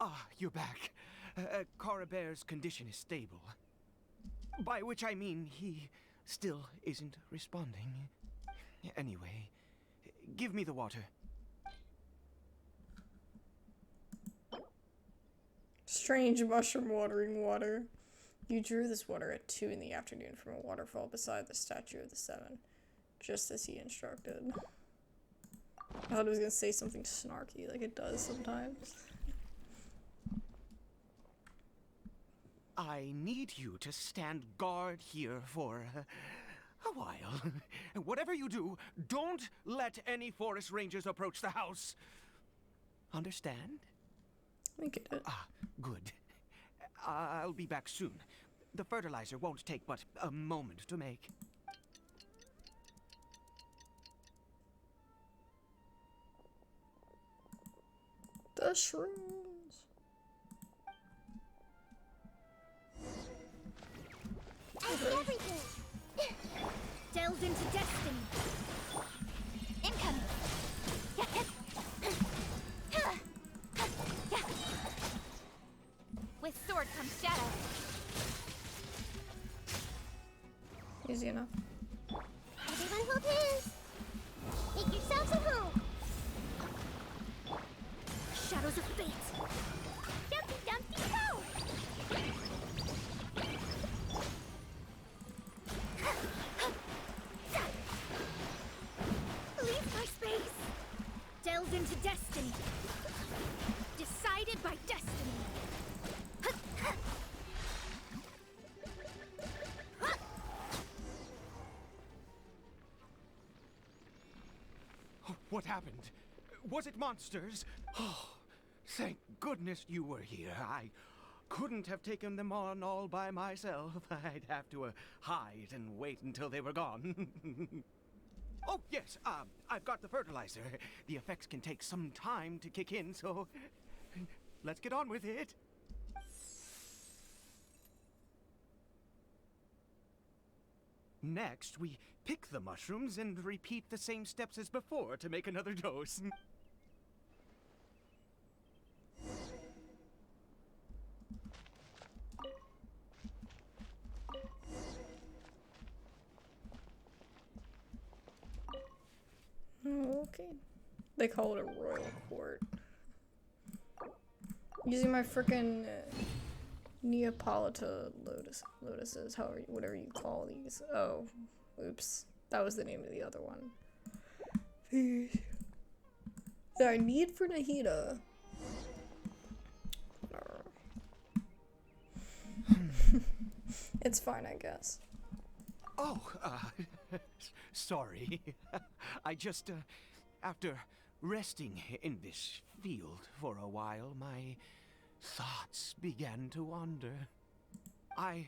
Ah, you're back. Caribert's condition is stable. By which I mean he still isn't responding. Anyway, give me the water. Strange mushroom watering water. You drew this water at 2 in the afternoon from a waterfall beside the statue of the Seven, just as he instructed. I thought it was gonna say something snarky, like it does sometimes. I need you to stand guard here for a while. Whatever you do, don't let any forest rangers approach the house. Understand? I get it. Ah, good. I'll be back soon. The fertilizer won't take but a moment to make. The shrooms. I see everything. Delved into destiny. Incoming. With sword comes shadow. Easy enough. Everyone hold hands. Make yourselves at home. Shadows of fate. Dumpty dumpty go. Leave my space. Delved into destiny. Decided by destiny. What happened? Was it monsters? Oh, thank goodness you were here. I couldn't have taken them on all by myself. I'd have to hide and wait until they were gone. Oh, yes, I've got the fertilizer. The effects can take some time to kick in, so let's get on with it. Next, we pick the mushrooms and repeat the same steps as before to make another dose. Okay. They call it a royal court. Using my frickin' Neapolitan lotuses, however, whatever you call these. Oh, oops. That was the name of the other one. That I need for Nahida. It's fine, I guess. Oh, sorry. I just, after resting in this field for a while, my thoughts began to wander. I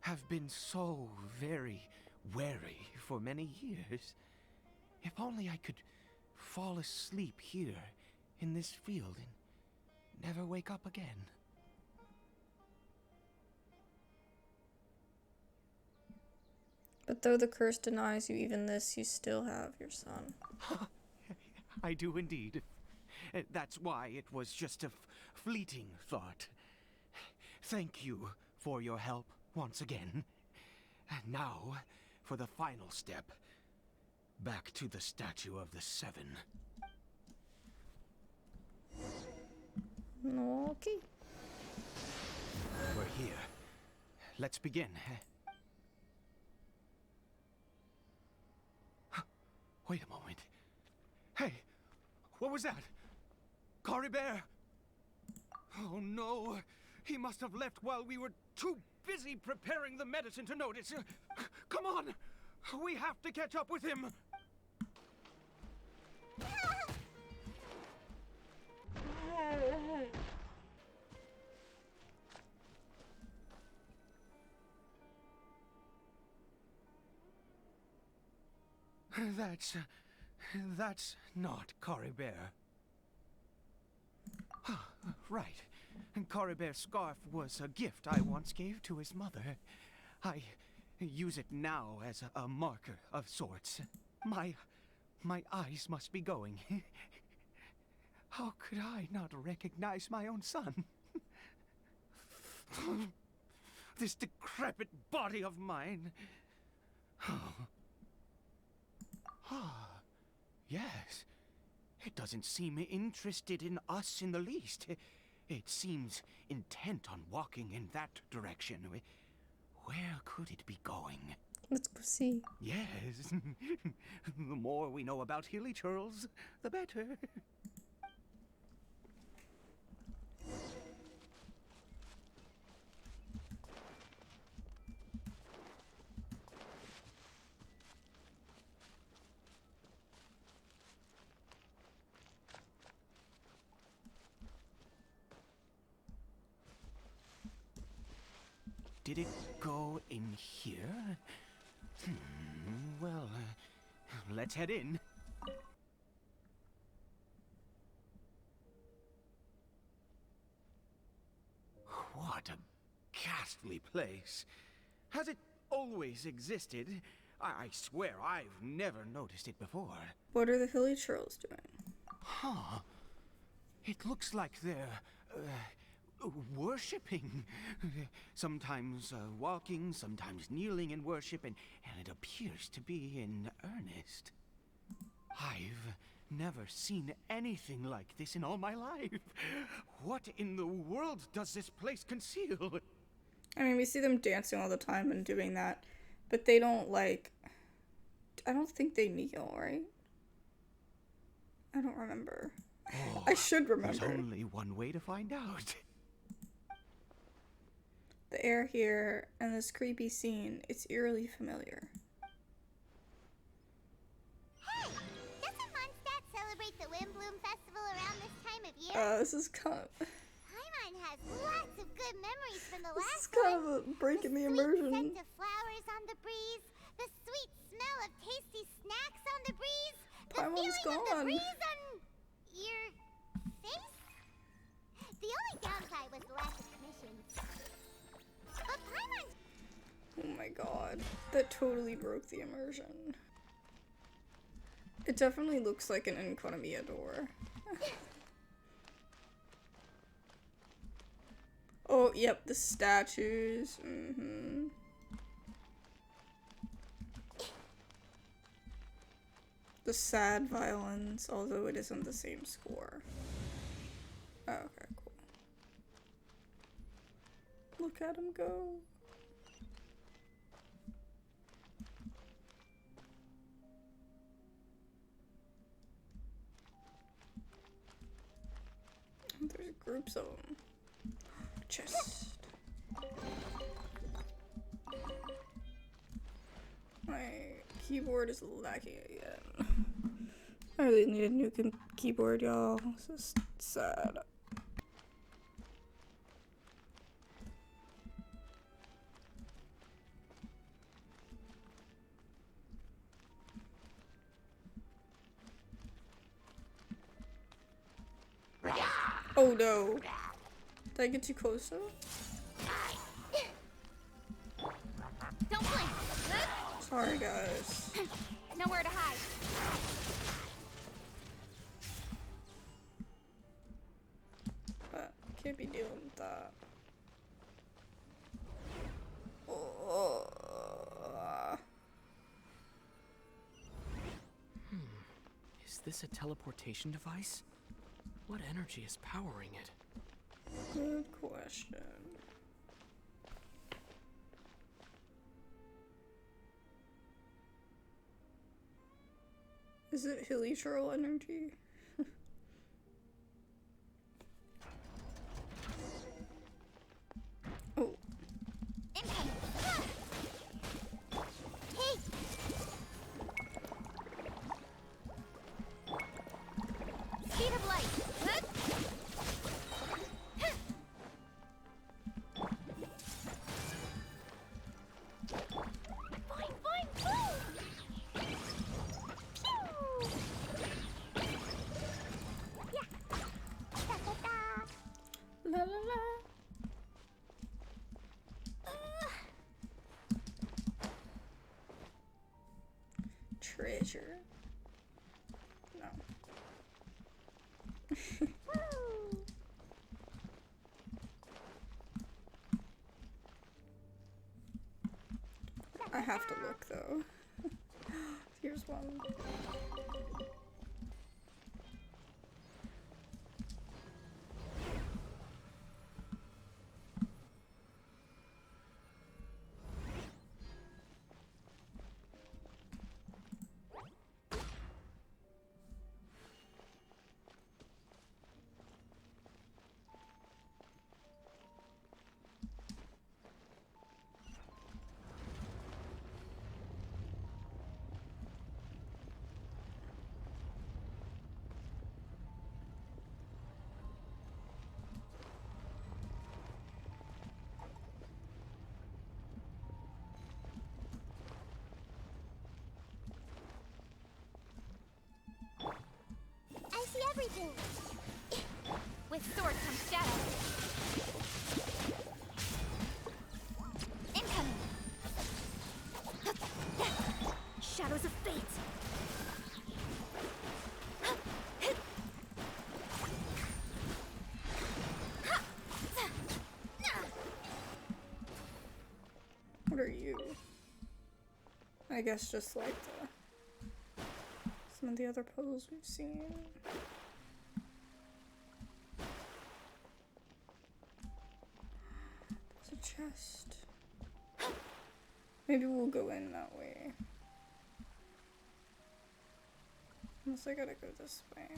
have been so very wary for many years. If only I could fall asleep here in this field and never wake up again. But though the curse denies you even this, you still have your son. I do indeed. That's why it was just a fleeting thought. Thank you for your help once again. And now, for the final step. Back to the statue of the Seven. Okay. We're here. Let's begin. Wait a moment. Hey, what was that? Caribert! Oh no, he must have left while we were too busy preparing the medicine to notice. Come on, we have to catch up with him. That's not Caribert. Right. Caribert's scarf was a gift I once gave to his mother. I use it now as a marker of sorts. My eyes must be going. How could I not recognize my own son? This decrepit body of mine. Yes. It doesn't seem interested in us in the least. It seems intent on walking in that direction. Where could it be going? Let's go see. Yes. The more we know about Hilly Churls, the better. Did it go in here? Well, let's head in. What a ghastly place. Has it always existed? I swear I've never noticed it before. What are the Hilly Churls doing? Huh. It looks like they're, worshipping. Sometimes walking, sometimes kneeling in worship, and it appears to be in earnest. I've never seen anything like this in all my life. What in the world does this place conceal? I mean, we see them dancing all the time and doing that, but they don't, like... I don't think they kneel, right? I don't remember. Oh, I should remember. There's only one way to find out. The air here and this creepy scene, it's eerily familiar. Hey! Doesn't Mondstadt celebrate the Windbloom Festival around this time of year? This is kind of... Paimon has lots of good memories from the This last is kind one. of a break in the Sweet immersion. scent of flowers on the breeze, the sweet smell of tasty snacks on the breeze, the Paimon's feeling of the gone. breeze on your face? The only downside was the lack of commissions. But Paimon... Oh my god. That totally broke the immersion. It definitely looks like an Enconomia door. Oh, yep, the statues. The sad violins, although it isn't the same score. Oh, okay, cool. Look at him go. There's groups of them. Chest. My keyboard is lacking again. I really need a new keyboard, y'all. This is sad. Oh no. Did I get too close though? Don't blink. Sorry guys. Nowhere to hide. But can't be dealing with that. Oh. Is this a teleportation device? What energy is powering it? Good question. Is it Hilly Churl energy? Oh. Hey! Speed of light. Boing, boing, boom! Pew! Yeah! Da-da-da! La la la. Treasure. No. I have to look though. Here's one. With sword comes shadow. Incoming. Shadows of fate. What are you? I guess just like some of the other puzzles we've seen. There's a chest. Maybe we'll go in that way. Unless I gotta go this way.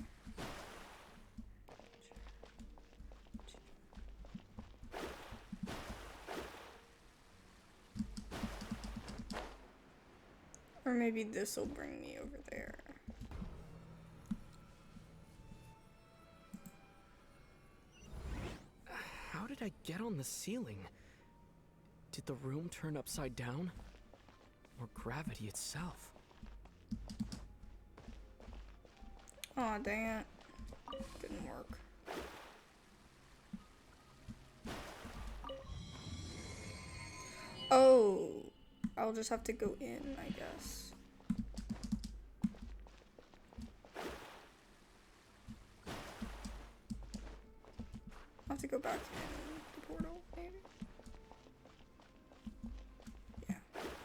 Or maybe this will bring me over there. How did I get on the ceiling? Did the room turn upside down? Or gravity itself? Aw, dang it. Didn't work. Oh, I'll just have to go in, I guess. I'll have to go back in the portal, maybe?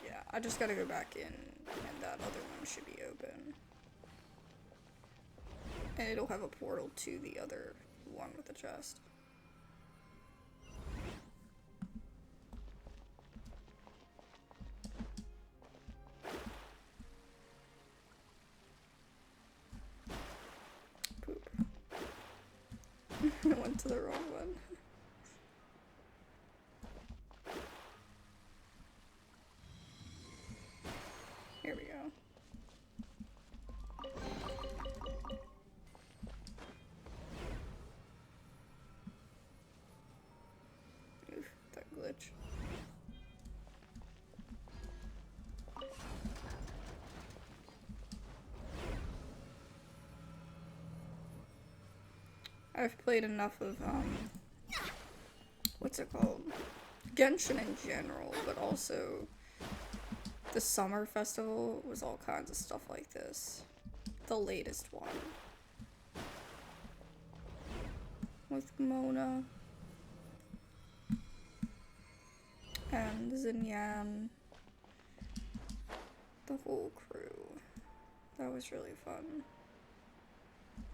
Yeah, I just gotta go back in, and that other one should be open. And it'll have a portal to the other one with the chest. Poop. I went to the wrong one. Here we go. Oof, that glitch. I've played enough of, what's it called? Genshin in general, but also the summer festival was all kinds of stuff like this. The latest one. With Mona. And Xinyan. The whole crew. That was really fun.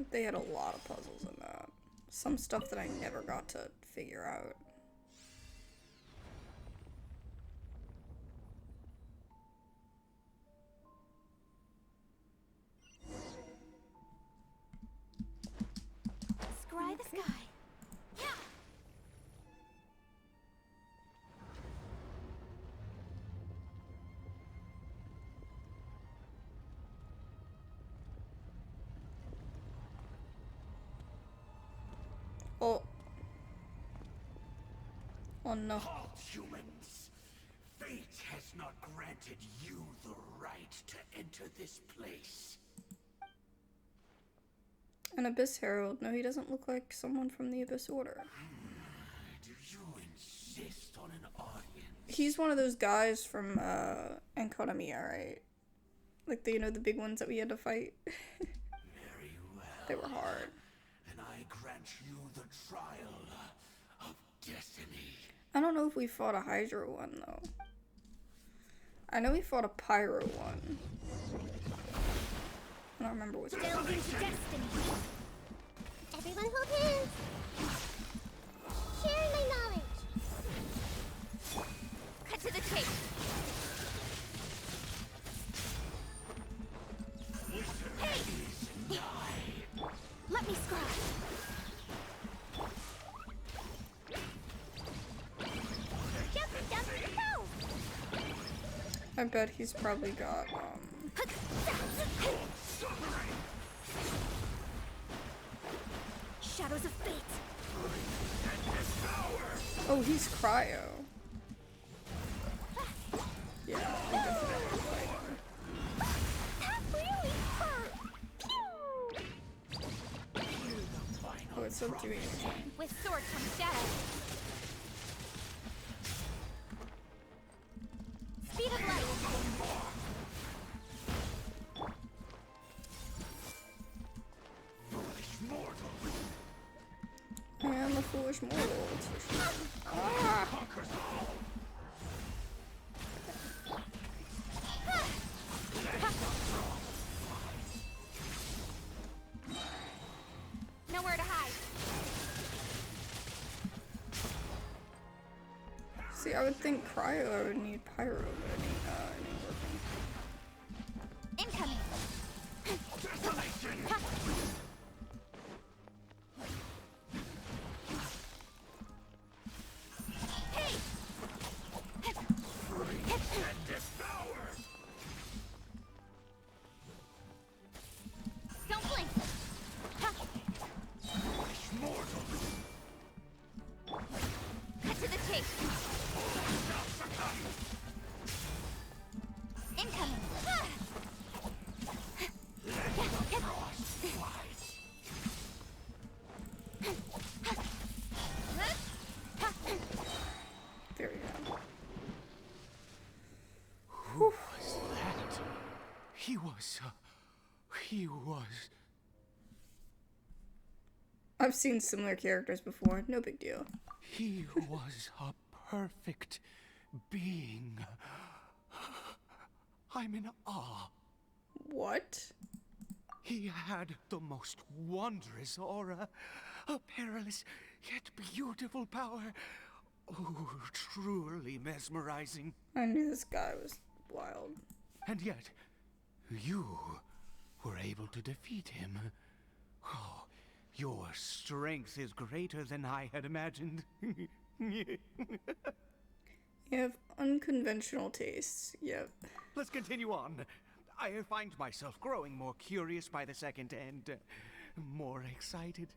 They had a lot of puzzles in that. Some stuff that I never got to figure out. Scry the sky. Yeah. Oh. Oh no. Halt, humans! Fate has not granted you the right to enter this place. An Abyss Herald. No, he doesn't look like someone from the Abyss Order. Do you insist on an audience? He's one of those guys from Khaenri'ah, right? Like the, you know, the big ones that we had to fight. Very well. They were hard. And I grant you the trial of destiny. I don't know if we fought a Hydra one though. I know we fought a Pyro one. I don't remember which one. Delve into destiny. Everyone hold hands. Share my knowledge. Cut to the chase. Hey! Let me scry. Jump, jump, go! I bet he's probably got Shadows of fate. oh, he's cryo. Yeah, I definitely fight him. That really hurt. Pew! subduing everything. With sword comes shadow. Speed of light. I am a foolish mortal, that's for sure. Ah! Nowhere to hide. See, I would think cryo would need pyro, but it ain't working. Incoming. Hey! Don't blink. Cut to the chase. Incoming. There we go. Who was that? He was. I've seen similar characters before, no big deal. He was a perfect being. I'm in awe. What? He had the most wondrous aura, a perilous yet beautiful power. Oh, truly mesmerizing. I knew this guy was wild. And yet, you were able to defeat him. Oh, your strength is greater than I had imagined. You have unconventional tastes, yep. Let's continue on. I find myself growing more curious by the second and more excited.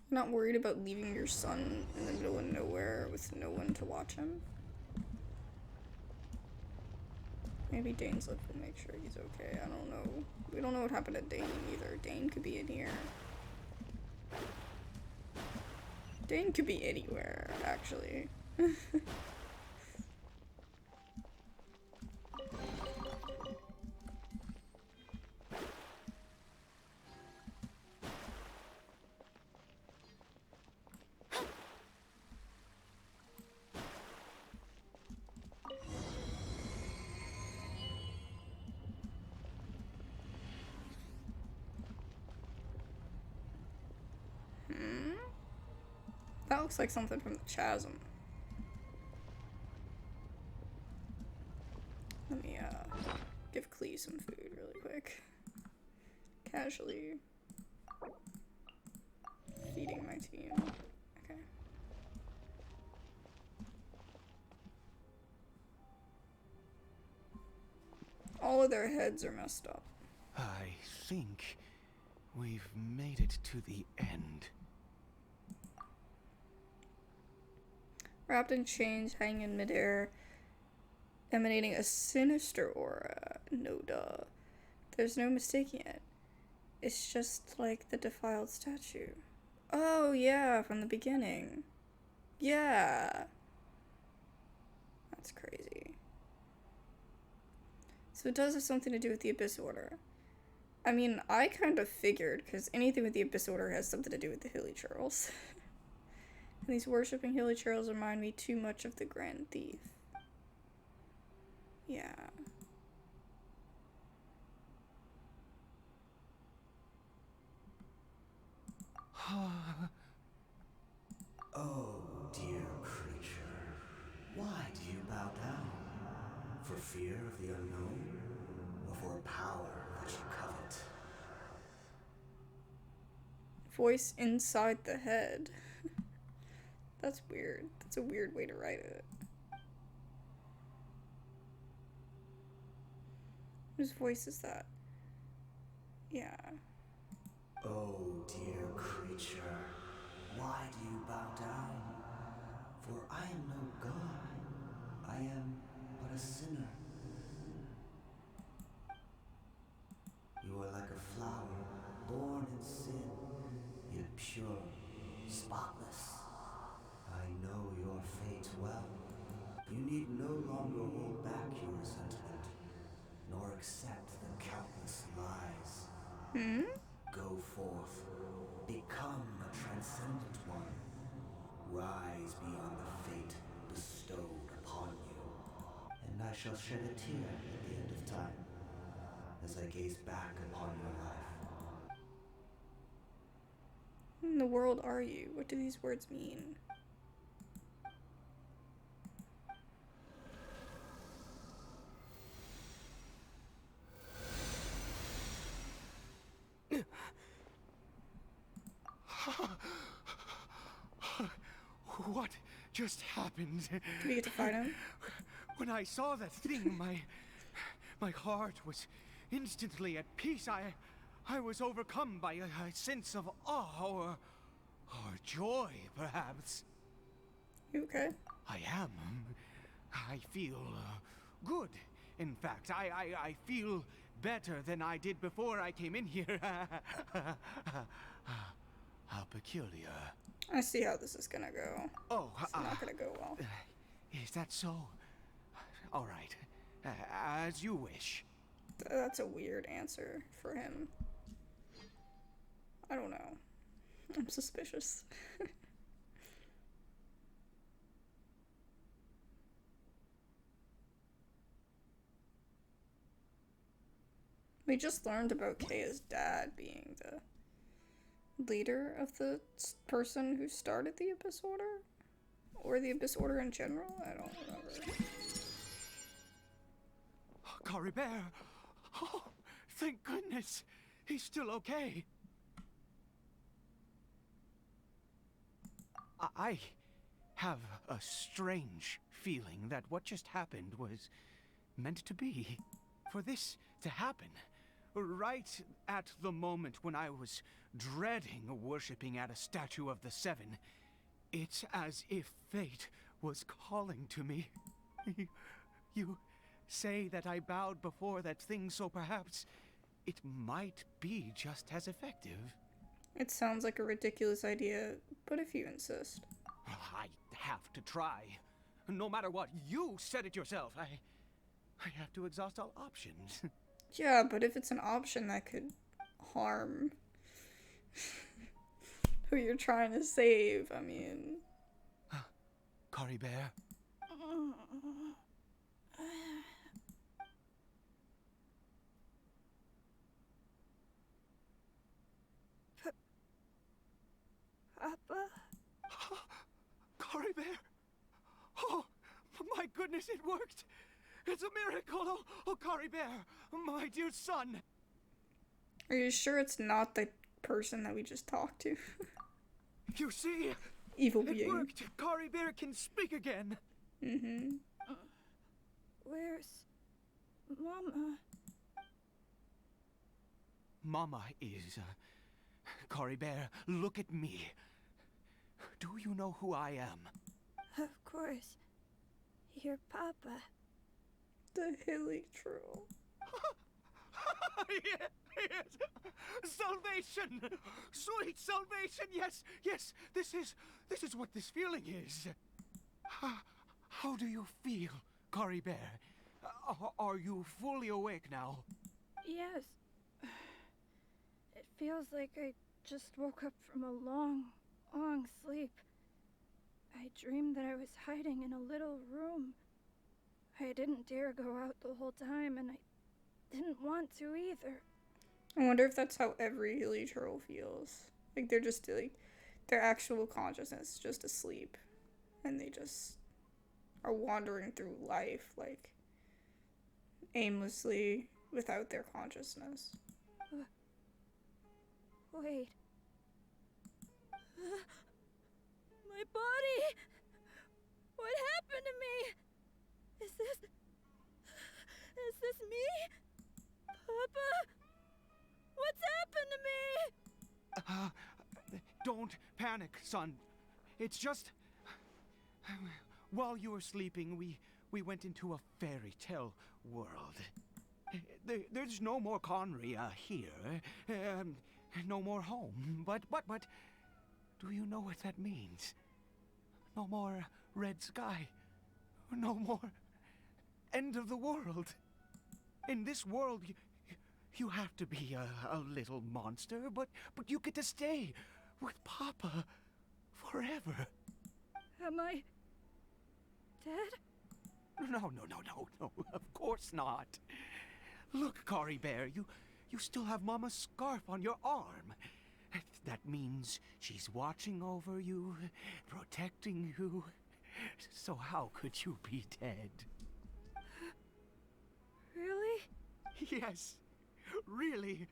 Not worried about leaving your son in the middle of nowhere with no one to watch him? Maybe Dane's look will make sure he's okay. I don't know. We don't know what happened to Dane either. Dane could be in here. Dane could be anywhere, actually. That looks like something from the chasm. Let me give Clee some food really quick. Casually feeding my team. Okay. All of their heads are messed up. I think we've made it to the end. Wrapped in chains, hanging in midair, emanating a sinister aura. No duh. There's no mistaking it. It's just like the defiled statue. Oh yeah, from the beginning. Yeah. That's crazy. So it does have something to do with the Abyss Order. I mean, I kind of figured, because anything with the Abyss Order has something to do with the Hilly Churls. And these worshipping Hilly Churls remind me too much of the Grand Thief. Yeah. Oh, dear creature, why do you bow down? For fear of the unknown, or for power that you covet? Voice inside the head. That's weird. That's a weird way to write it. Whose voice is that? Yeah. Oh, dear creature, why do you bow down? For I am no god. I am but a sinner. You are like a flower born in sin, yet pure need no longer hold back your resentment, nor accept the countless lies. Go forth, become a transcendent one. Rise beyond the fate bestowed upon you. And I shall shed a tear at the end of time, as I gaze back upon your life. Who in the world are you? What do these words mean? What just happened? Do we get to fight him? When I saw that thing, my heart was instantly at peace. I was overcome by a sense of awe or joy, perhaps. You okay? I am. I feel good. In fact, I feel better than I did before I came in here. How peculiar. I see how this is gonna go. Oh, It's not gonna go well. is that so? All right. As you wish. That's a weird answer for him. I don't know. I'm suspicious. We just learned about Kaya's dad being the leader of the person who started the Abyss Order? Or the Abyss Order in general? I don't remember. Caribert! Oh, thank goodness! He's still okay. I have a strange feeling that what just happened was meant to be. For this to happen, right at the moment when I was dreading worshipping at a statue of the Seven, it's as if fate was calling to me. You say that I bowed before that thing, so perhaps it might be just as effective. It sounds like a ridiculous idea, but if you insist. I have to try. No matter what, you said it yourself. I have to exhaust all options. Yeah, but if it's an option that could harm who you're trying to save, I mean... Caribert? Papa? Caribert? Oh, my goodness, it worked! It's a miracle! Oh, Caribert, my dear son! Are you sure it's not the person that we just talked to? You see? Evil It being. worked! Caribert can speak again! Mm-hmm. Where's Mama? Mama is... Caribert, look at me. Do you know who I am? Of course. Your Papa. The hilly troll. Yes! Salvation! Sweet salvation! Yes, yes! This is what this feeling is. How do you feel, Caribert? Are you fully awake now? Yes. It feels like I just woke up from a long, long sleep. I dreamed that I was hiding in a little room. I didn't dare go out the whole time, and I didn't want to either. I wonder if that's how every hilly troll feels. Like, they're just, like, their actual consciousness is just asleep. And they just are wandering through life, like, aimlessly, without their consciousness. Wait. My body! What happened to me? Is this me? Papa? What's happened to me? Don't panic, son. It's just... While you were sleeping, we went into a fairy tale world. There's no more Khaenri'ah here. No more home. But, do you know what that means? No more red sky. No more end of the world. In this world, you have to be a little monster, but you get to stay with Papa forever. Am I dead? No, of course not. Look, Caribert, you still have Mama's scarf on your arm. That means she's watching over you, protecting you. So how could you be dead? Really? Yes, really.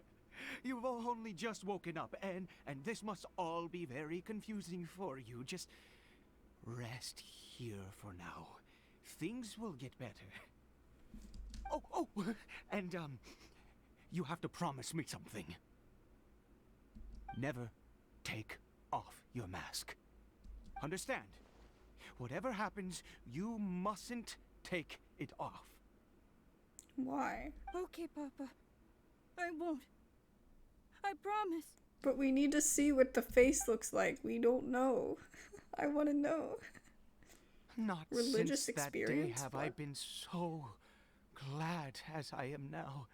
You've only just woken up, and this must all be very confusing for you. Just rest here for now. Things will get better. Oh, and you have to promise me something. Never take off your mask. Understand? Whatever happens, you mustn't take it off. Why? Okay, Papa. I won't. I promise. But we need to see what the face looks like. We don't know. I want to know. Not Religious since that day experience? have I been so glad as I am now.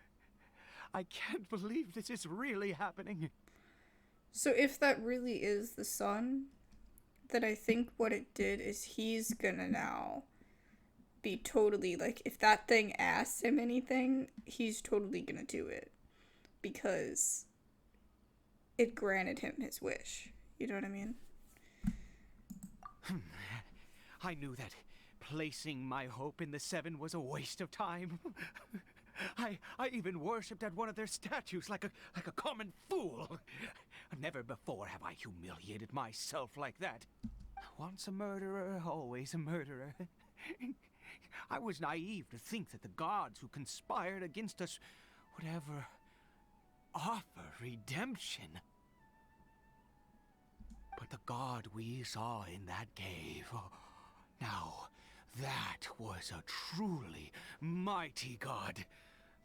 I can't believe this is really happening. So if that really is the son, then I think what it did is he's gonna now be totally, like, if that thing asks him anything, he's totally gonna do it. Because it granted him his wish. You know what I mean? I knew that placing my hope in the Seven was a waste of time. I even worshipped at one of their statues like a common fool. Never before have I humiliated myself like that. Once a murderer, always a murderer. I was naive to think that the gods who conspired against us would ever offer redemption. But the god we saw in that cave, now that was a truly mighty god.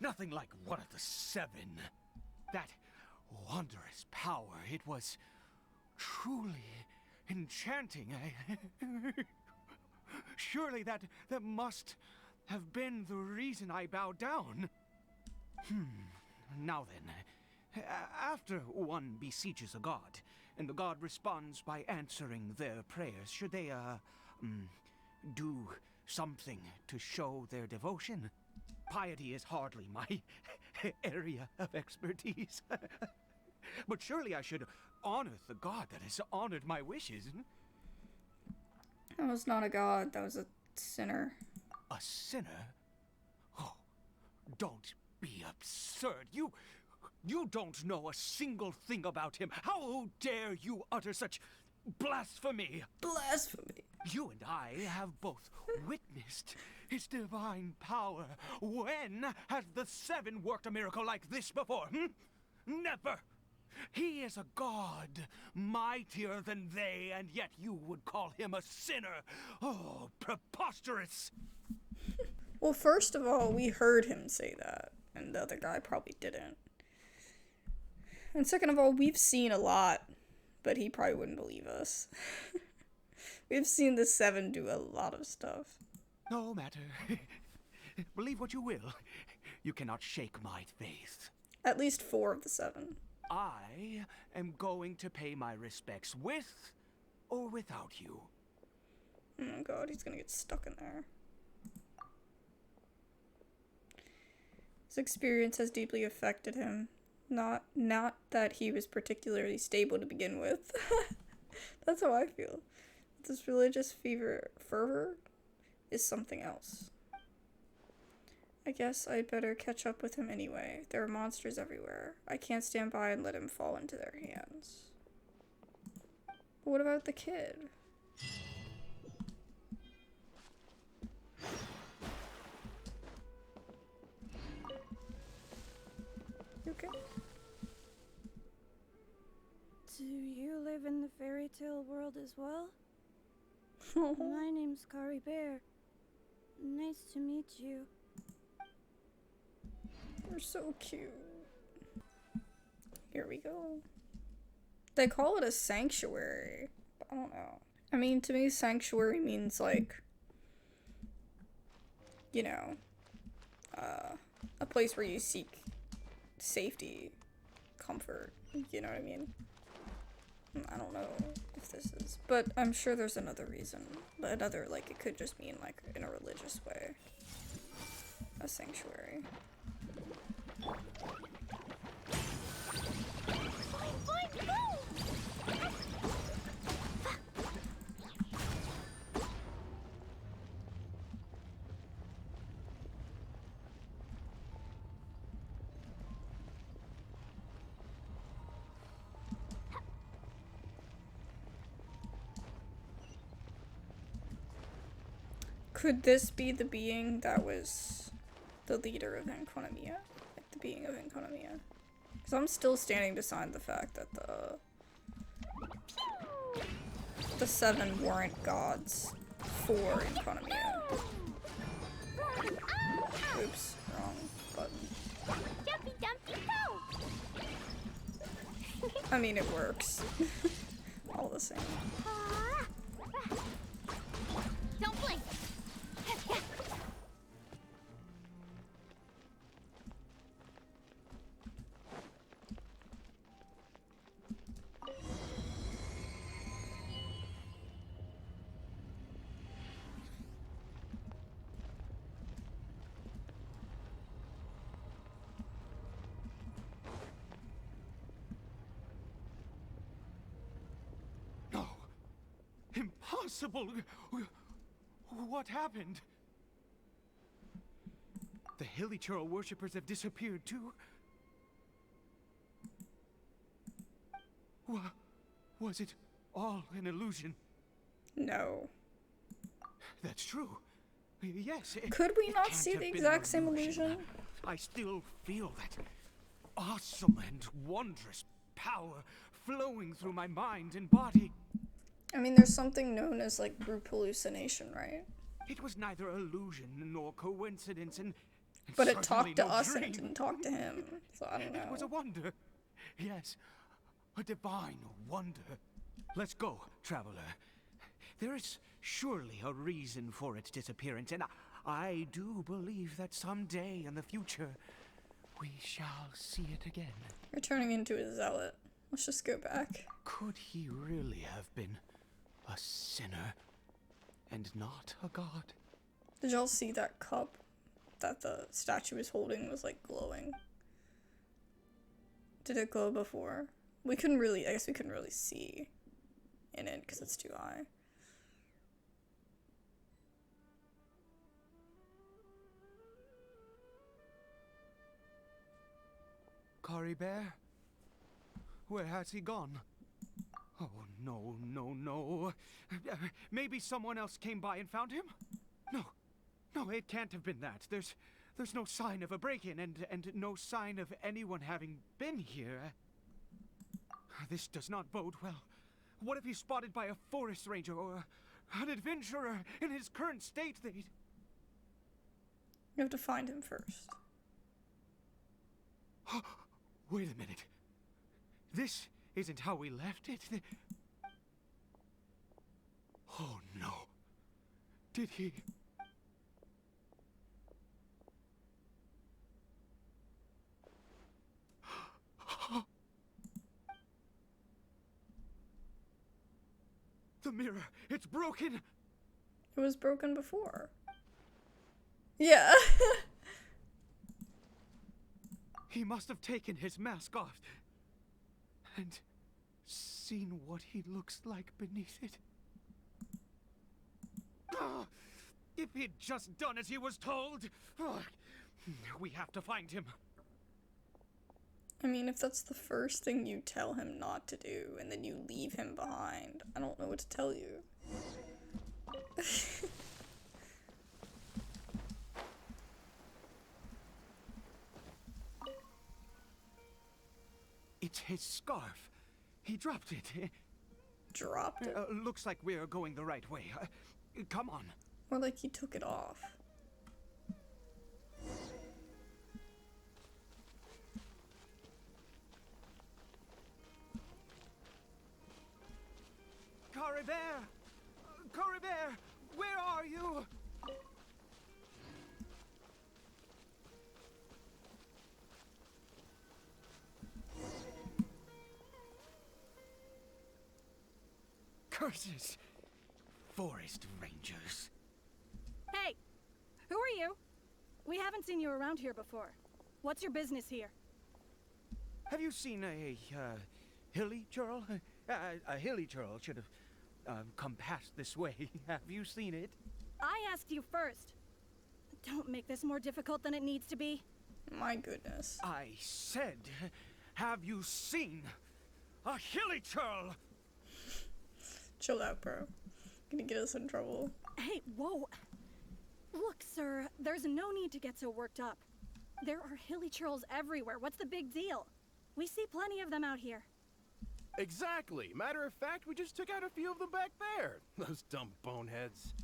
Nothing like one of the Seven. That wondrous power, it was truly enchanting. Surely that must have been the reason I bowed down. Now then, after one besieges a god, and the god responds by answering their prayers, should they, do something to show their devotion? Piety is hardly my area of expertise. But surely I should honor the god that has honored my wishes. That was not a god, that was a sinner. A sinner? Oh, don't be absurd. You don't know a single thing about him. How dare you utter such blasphemy? Blasphemy. You and I have both witnessed his divine power. When has the Seven worked a miracle like this before? Never! He is a god, mightier than they, and yet you would call him a sinner. Oh, preposterous! Well, first of all, we heard him say that, and the other guy probably didn't. And second of all, we've seen a lot, but he probably wouldn't believe us. We've seen the Seven do a lot of stuff. No matter. Believe what you will. You cannot shake my faith. At least 4 of the 7. I am going to pay my respects with or without you. Oh god, he's gonna get stuck in there. His experience has deeply affected him. Not that he was particularly stable to begin with. That's how I feel. This religious fervor is something else. I guess I'd better catch up with him anyway. There are monsters everywhere. I can't stand by and let him fall into their hands. But what about the kid? You okay? Do you live in the fairy tale world as well? Oh, My name's Caribert. Nice to meet you. you're so cute. Here we go. They call it a sanctuary. I don't know. I mean, to me, sanctuary means like you know, a place where you seek safety, comfort, you know what I mean? I don't know if this is, but I'm sure there's another reason. Another, like, it could just mean, like, in a religious way. A sanctuary. Could this be the being that was the leader of Khaenri'ah? Like the being of Khaenri'ah? Because I'm still standing beside the fact that the 7 weren't gods for Khaenri'ah. Oops, wrong button. Jumpy dumpty go! I mean, it works. All the same. Don't blink! No. Impossible. What happened? The Hilichurl worshippers have disappeared too. Was it all an illusion? No. That's true. Yes. Could we it not can't see have the been exact an same illusion? I still feel that awesome and wondrous power flowing through my mind and body. I mean, there's something known as, like, group hallucination, right? It was neither illusion nor coincidence, and But it certainly talked to no us and dream. it didn't talk to him. So I don't know. It was a wonder. Yes, a divine wonder. Let's go, traveler. There is surely a reason for its disappearance, and I do believe that someday in the future, we shall see it again. You're turning into a zealot. Let's just go back. Could he really have been a sinner and not a god? Did y'all see that cup that the statue was holding was, like, glowing? Did it glow before? We couldn't really, I guess we couldn't really see in it because it's too high. Caribert? Where has he gone? Oh, no, no, no. Maybe someone else came by and found him? No, it can't have been that. There's no sign of a break-in and no sign of anyone having been here. This does not bode well. What if he's spotted by a forest ranger or an adventurer in his current state? You have to find him first. Wait a minute. This isn't how we left it. Oh no. Did he... The mirror, it's broken. It was broken before. Yeah. He must have taken his mask off and seen what he looks like beneath it. If he'd just done as he was told. We have to find him. I mean, if that's the first thing you tell him not to do, and then you leave him behind, I don't know what to tell you. It's his scarf. He dropped it. Dropped it? Looks like we're going the right way. Come on. Or like he took it off. Caribert! Caribert! Where are you? Curses! Forest rangers. Hey! Who are you? We haven't seen you around here before. What's your business here? Have you seen a hilly churl? A hilly churl should have come past this way. Have you seen it? I asked you first. Don't make this more difficult than it needs to be. My goodness. I said, have you seen a hilly churl? Chill out, bro. Gonna get us in trouble. Hey, whoa. Look, sir, there's no need to get so worked up. There are hilly churls everywhere. What's the big deal? We see plenty of them out here. Exactly. Matter of fact, we just took out a few of them back there. Those dumb boneheads.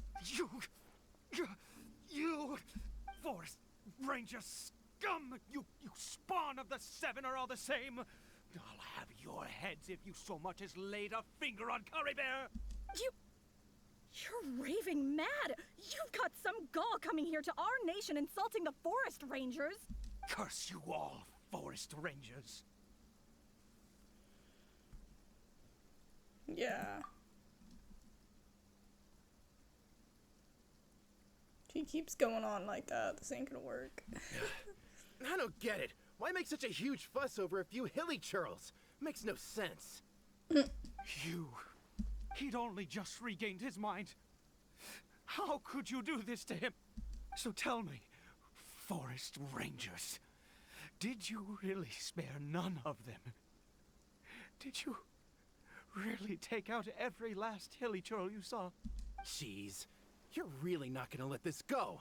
You forest ranger scum! You spawn of the seven are all the same. I'll have your heads if you so much as laid a finger on Caribert. You're raving mad! You've got some gall coming here to our nation insulting the forest rangers! Curse you all, forest rangers. Yeah. He keeps going on like that. This ain't gonna work. I don't get it. Why make such a huge fuss over a few hilly churls? Makes no sense. He'd only just regained his mind. How could you do this to him? So tell me, forest rangers, did you really spare none of them? Did you really take out every last hilly churl you saw? Jeez, you're really not gonna let this go.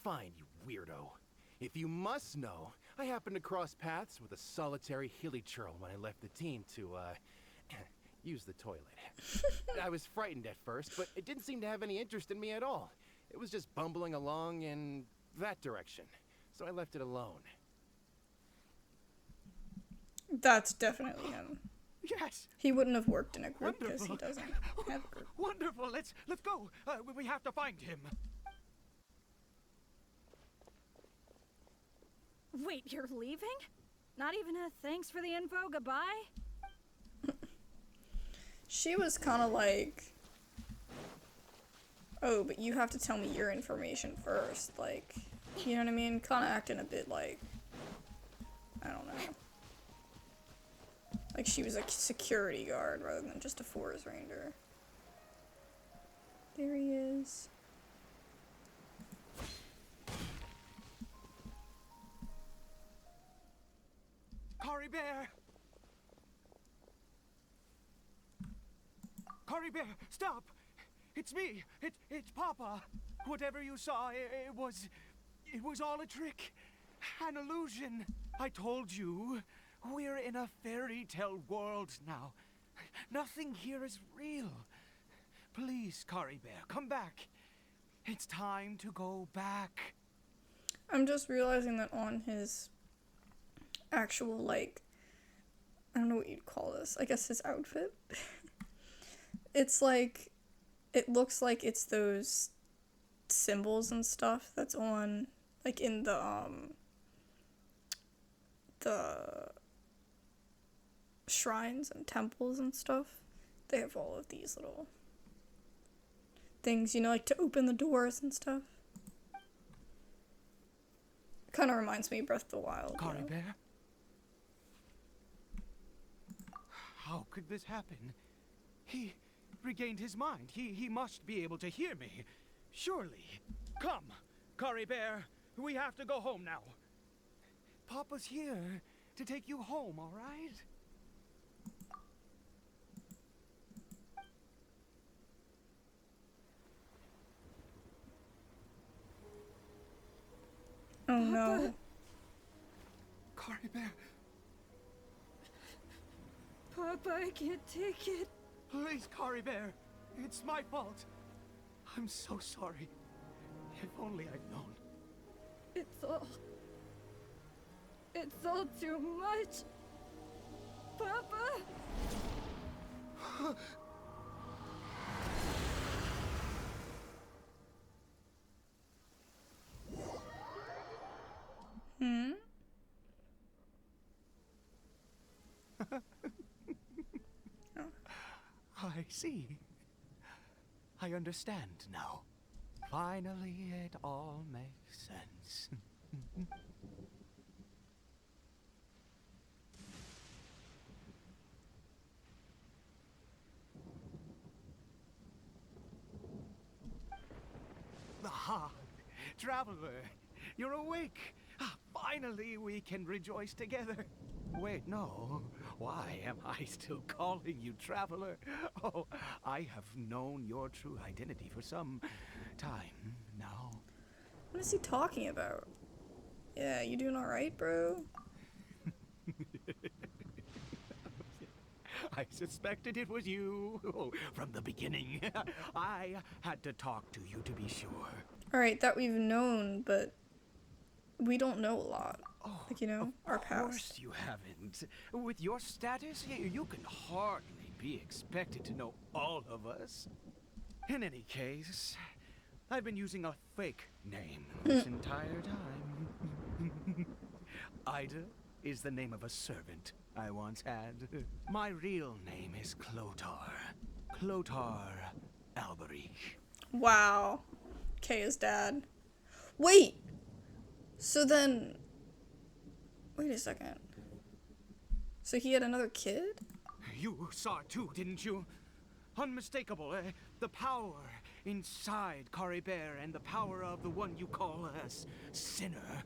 Fine, you weirdo. If you must know, I happened to cross paths with a solitary hilly churl when I left the team to, use the toilet. I was frightened at first, but it didn't seem to have any interest in me at all. It was just bumbling along in that direction, so I left it alone. That's definitely him. Yes. He wouldn't have worked in a group because he doesn't have a group. Wonderful. Let's go. We have to find him. Wait, you're leaving? Not even a thanks for the info, goodbye? She was kind of like, oh, but you have to tell me your information first. Like, you know what I mean? Kind of acting a bit like, I don't know. Like she was a security guard rather than just a forest ranger. There he is. Caribert! Caribert, stop! It's me! It's Papa! Whatever you saw, it was all a trick. An illusion. I told you, we're in a fairy tale world now. Nothing here is real. Please, Caribert, come back. It's time to go back. I'm just realizing that on his actual, like, I don't know what you'd call this. I guess his outfit. It's like, it looks like it's those symbols and stuff that's on, like, in the shrines and temples and stuff. They have all of these little things, you know, like to open the doors and stuff. Kind of reminds me of Breath of the Wild. Caribert? You know? How could this happen? He regained his mind. He must be able to hear me. Surely. Come, Caribert. We have to go home now. Papa's here to take you home, all right? Oh no. Caribert. Papa, I can't take it. Please, Caribert. It's my fault. I'm so sorry. If only I'd known. It's all too much. Papa! I see. I understand now. Finally, it all makes sense. Ah, Traveler, you're awake. Ah, finally, we can rejoice together. Wait, no. Why am I still calling you Traveler? Oh, I have known your true identity for some time now. What is he talking about? Yeah, you doing alright, bro? I suspected it was you from the beginning. I had to talk to you to be sure. Alright, that we've known, but we don't know a lot. Oh, Like, you know, our past. Of course you haven't. With your status, you can hardly be expected to know all of us. In any case, I've been using a fake name this entire time. Ida is the name of a servant I once had. My real name is Clotar. Clotar Alberich. Wow. Kaya's dad. Wait! So then... Wait a second. So he had another kid? You saw it too, didn't you? Unmistakable, the power inside Caribert and the power of the one you call a sinner.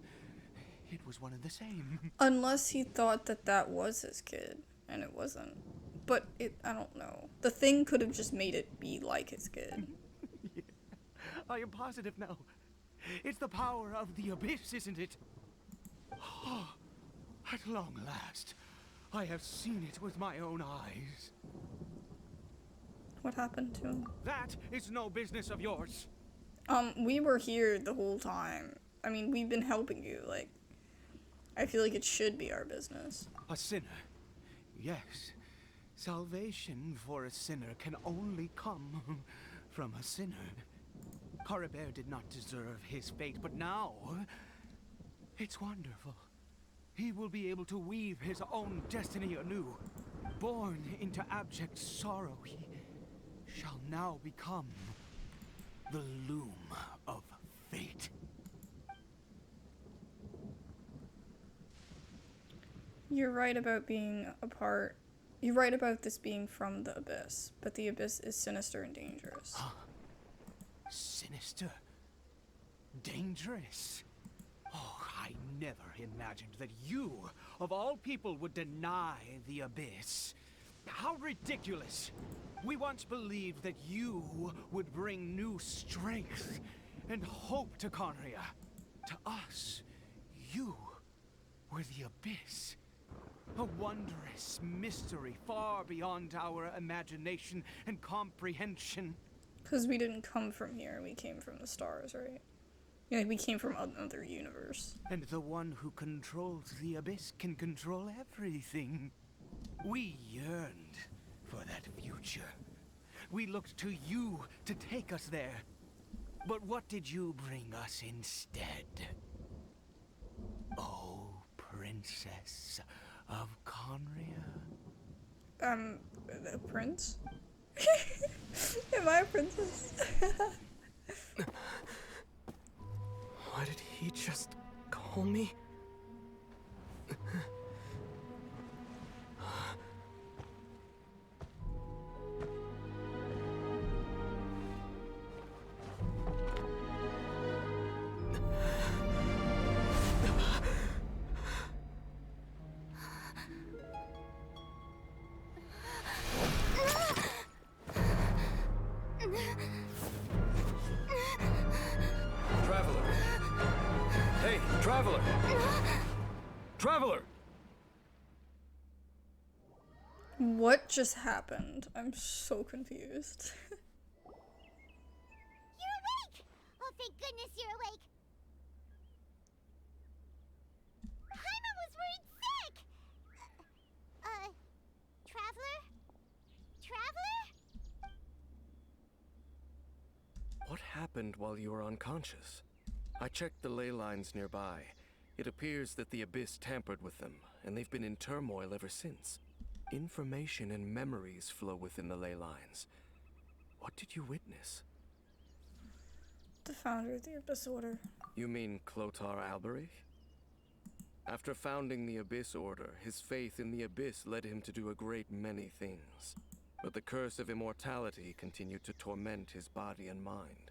It was one and the same. Unless he thought that that was his kid, and it wasn't. But I don't know. The thing could have just made it be like his kid. Yeah, I am positive now. It's the power of the abyss, isn't it? Oh, at long last, I have seen it with my own eyes. What happened to him? That is no business of yours. We were here the whole time. I mean, we've been helping you, like... I feel like it should be our business. A sinner. Yes. Salvation for a sinner can only come from a sinner. Caribert did not deserve his fate, but now... it's wonderful. He will be able to weave his own destiny anew. Born into abject sorrow, he shall now become the loom of fate. You're right about being a part... You're right about this being from the Abyss, but the Abyss is sinister and dangerous. Sinister? Dangerous? Oh, I never imagined that you, of all people, would deny the Abyss. How ridiculous! We once believed that you would bring new strength and hope to Khaenri'ah. To us, you were the Abyss. A wondrous mystery far beyond our imagination and comprehension. Because we didn't come from here, we came from the stars, right? Yeah, we came from another universe. And the one who controls the Abyss can control everything. We yearned for that future. We looked to you to take us there. But what did you bring us instead? Oh, Princess of Khaenri'ah. The prince? Am I a princess? What did he just call me? Traveler! What just happened? I'm so confused. You're awake! Oh, thank goodness you're awake. Paimon was worried sick! Traveler? Traveler? What happened while you were unconscious? I checked the ley lines nearby. It appears that the Abyss tampered with them, and they've been in turmoil ever since. Information and memories flow within the ley lines. What did you witness? The founder of the Abyss Order. You mean Clotar Alberich? After founding the Abyss Order, his faith in the Abyss led him to do a great many things. But the curse of immortality continued to torment his body and mind.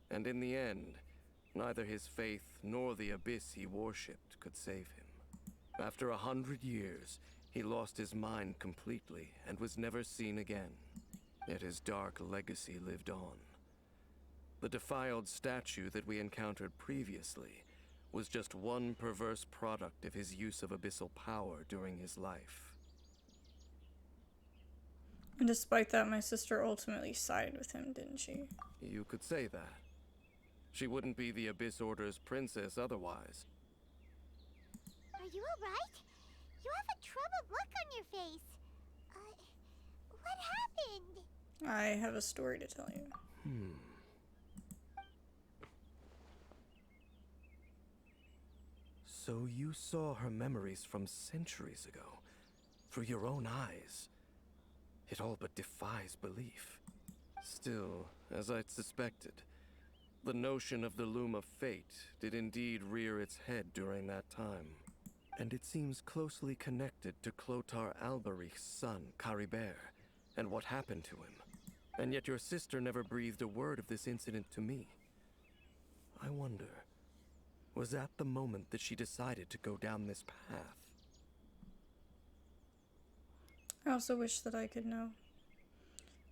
And in the end, neither his faith nor the Abyss he worshipped could save him. After 100 years, he lost his mind completely and was never seen again. Yet his dark legacy lived on. The defiled statue that we encountered previously was just one perverse product of his use of abyssal power during his life. And despite that, my sister ultimately sided with him, didn't she? You could say that. She wouldn't be the Abyss Order's princess otherwise. Are you alright? You have a troubled look on your face. What happened? I have a story to tell you. So you saw her memories from centuries ago, through your own eyes. It all but defies belief. Still, as I'd suspected, the notion of the Loom of Fate did indeed rear its head during that time. And it seems closely connected to Clotar Alberich's son, Caribert, and what happened to him. And yet your sister never breathed a word of this incident to me. I wonder, was that the moment that she decided to go down this path? I also wish that I could know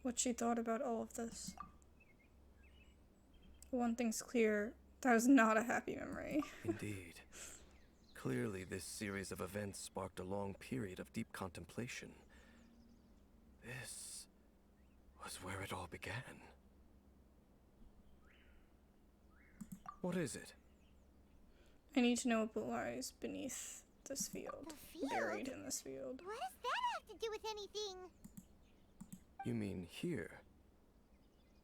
what she thought about all of this. One thing's clear, that was not a happy memory. Indeed. Clearly, this series of events sparked a long period of deep contemplation. This was where it all began. What is it? I need to know what lies beneath this field. The field? Buried in this field. What does that have to do with anything? You mean here?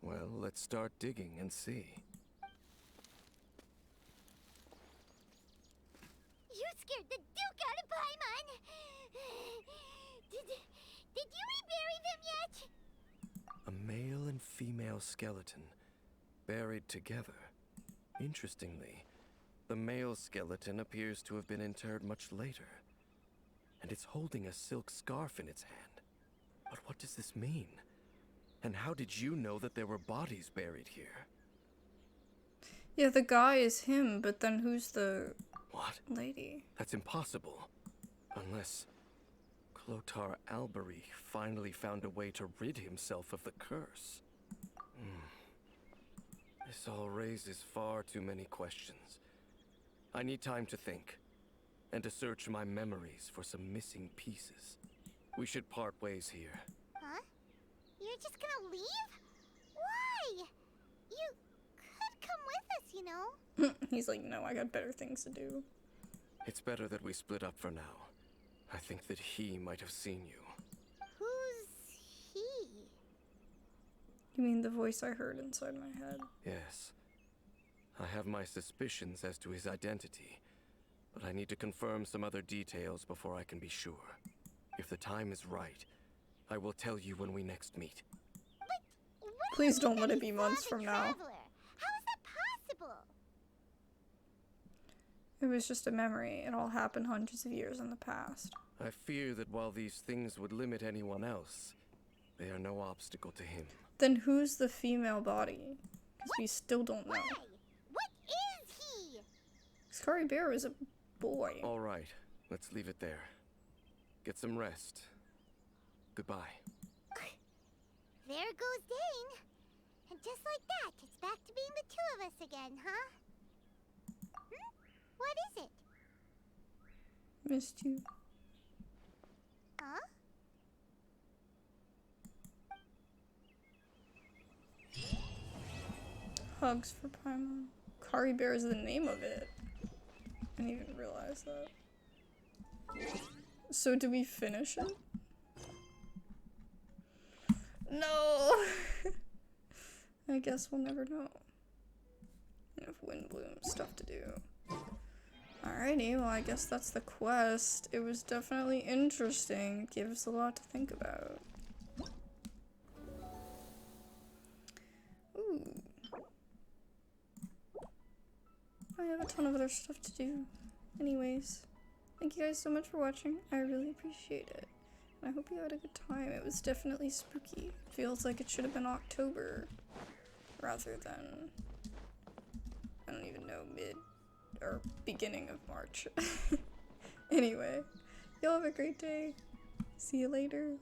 Well, let's start digging and see. You scared the Duke out of Paimon! Did you rebury them yet? A male and female skeleton, buried together. Interestingly, the male skeleton appears to have been interred much later, and it's holding a silk scarf in its hand. But what does this mean? And how did you know that there were bodies buried here? Yeah, the guy is him, but then who's the... What? Lady? That's impossible. Unless Clotar Alberich finally found a way to rid himself of the curse. This all raises far too many questions. I need time to think, and to search my memories for some missing pieces. We should part ways here. Huh? You're just gonna leave? Why? You could come with us, you know? He's like, no, I got better things to do. It's better that we split up for now. I think that he might have seen you. Who's he? You mean the voice I heard inside my head? Yes. I have my suspicions as to his identity, but I need to confirm some other details before I can be sure. If the time is right, I will tell you when we next meet. But what Please do you don't mean let that it be he months saw the from now. Traveler? How is that possible? It was just a memory. It all happened hundreds of years in the past. I fear that while these things would limit anyone else, they are no obstacle to him. Then who's the female body? Because we still don't know. Why? What is he? Because Caribert was a boy. All right, let's leave it there. Get some rest. Goodbye. There goes Dane. And just like that, it's back to being the two of us again, huh? What is it? Missed you. Huh? Hugs for Paimon. Caribert is the name of it. I didn't even realize that. So do we finish it? No! I guess we'll never know. Enough Windbloom stuff to do. Alrighty, well I guess that's the quest. It was definitely interesting. It gave us a lot to think about. I have a ton of other stuff to do. Anyways, thank you guys so much for watching. I really appreciate it. And I hope you had a good time. It was definitely spooky. Feels like it should have been October rather than, I don't even know, mid or beginning of March. Anyway, y'all have a great day. See you later.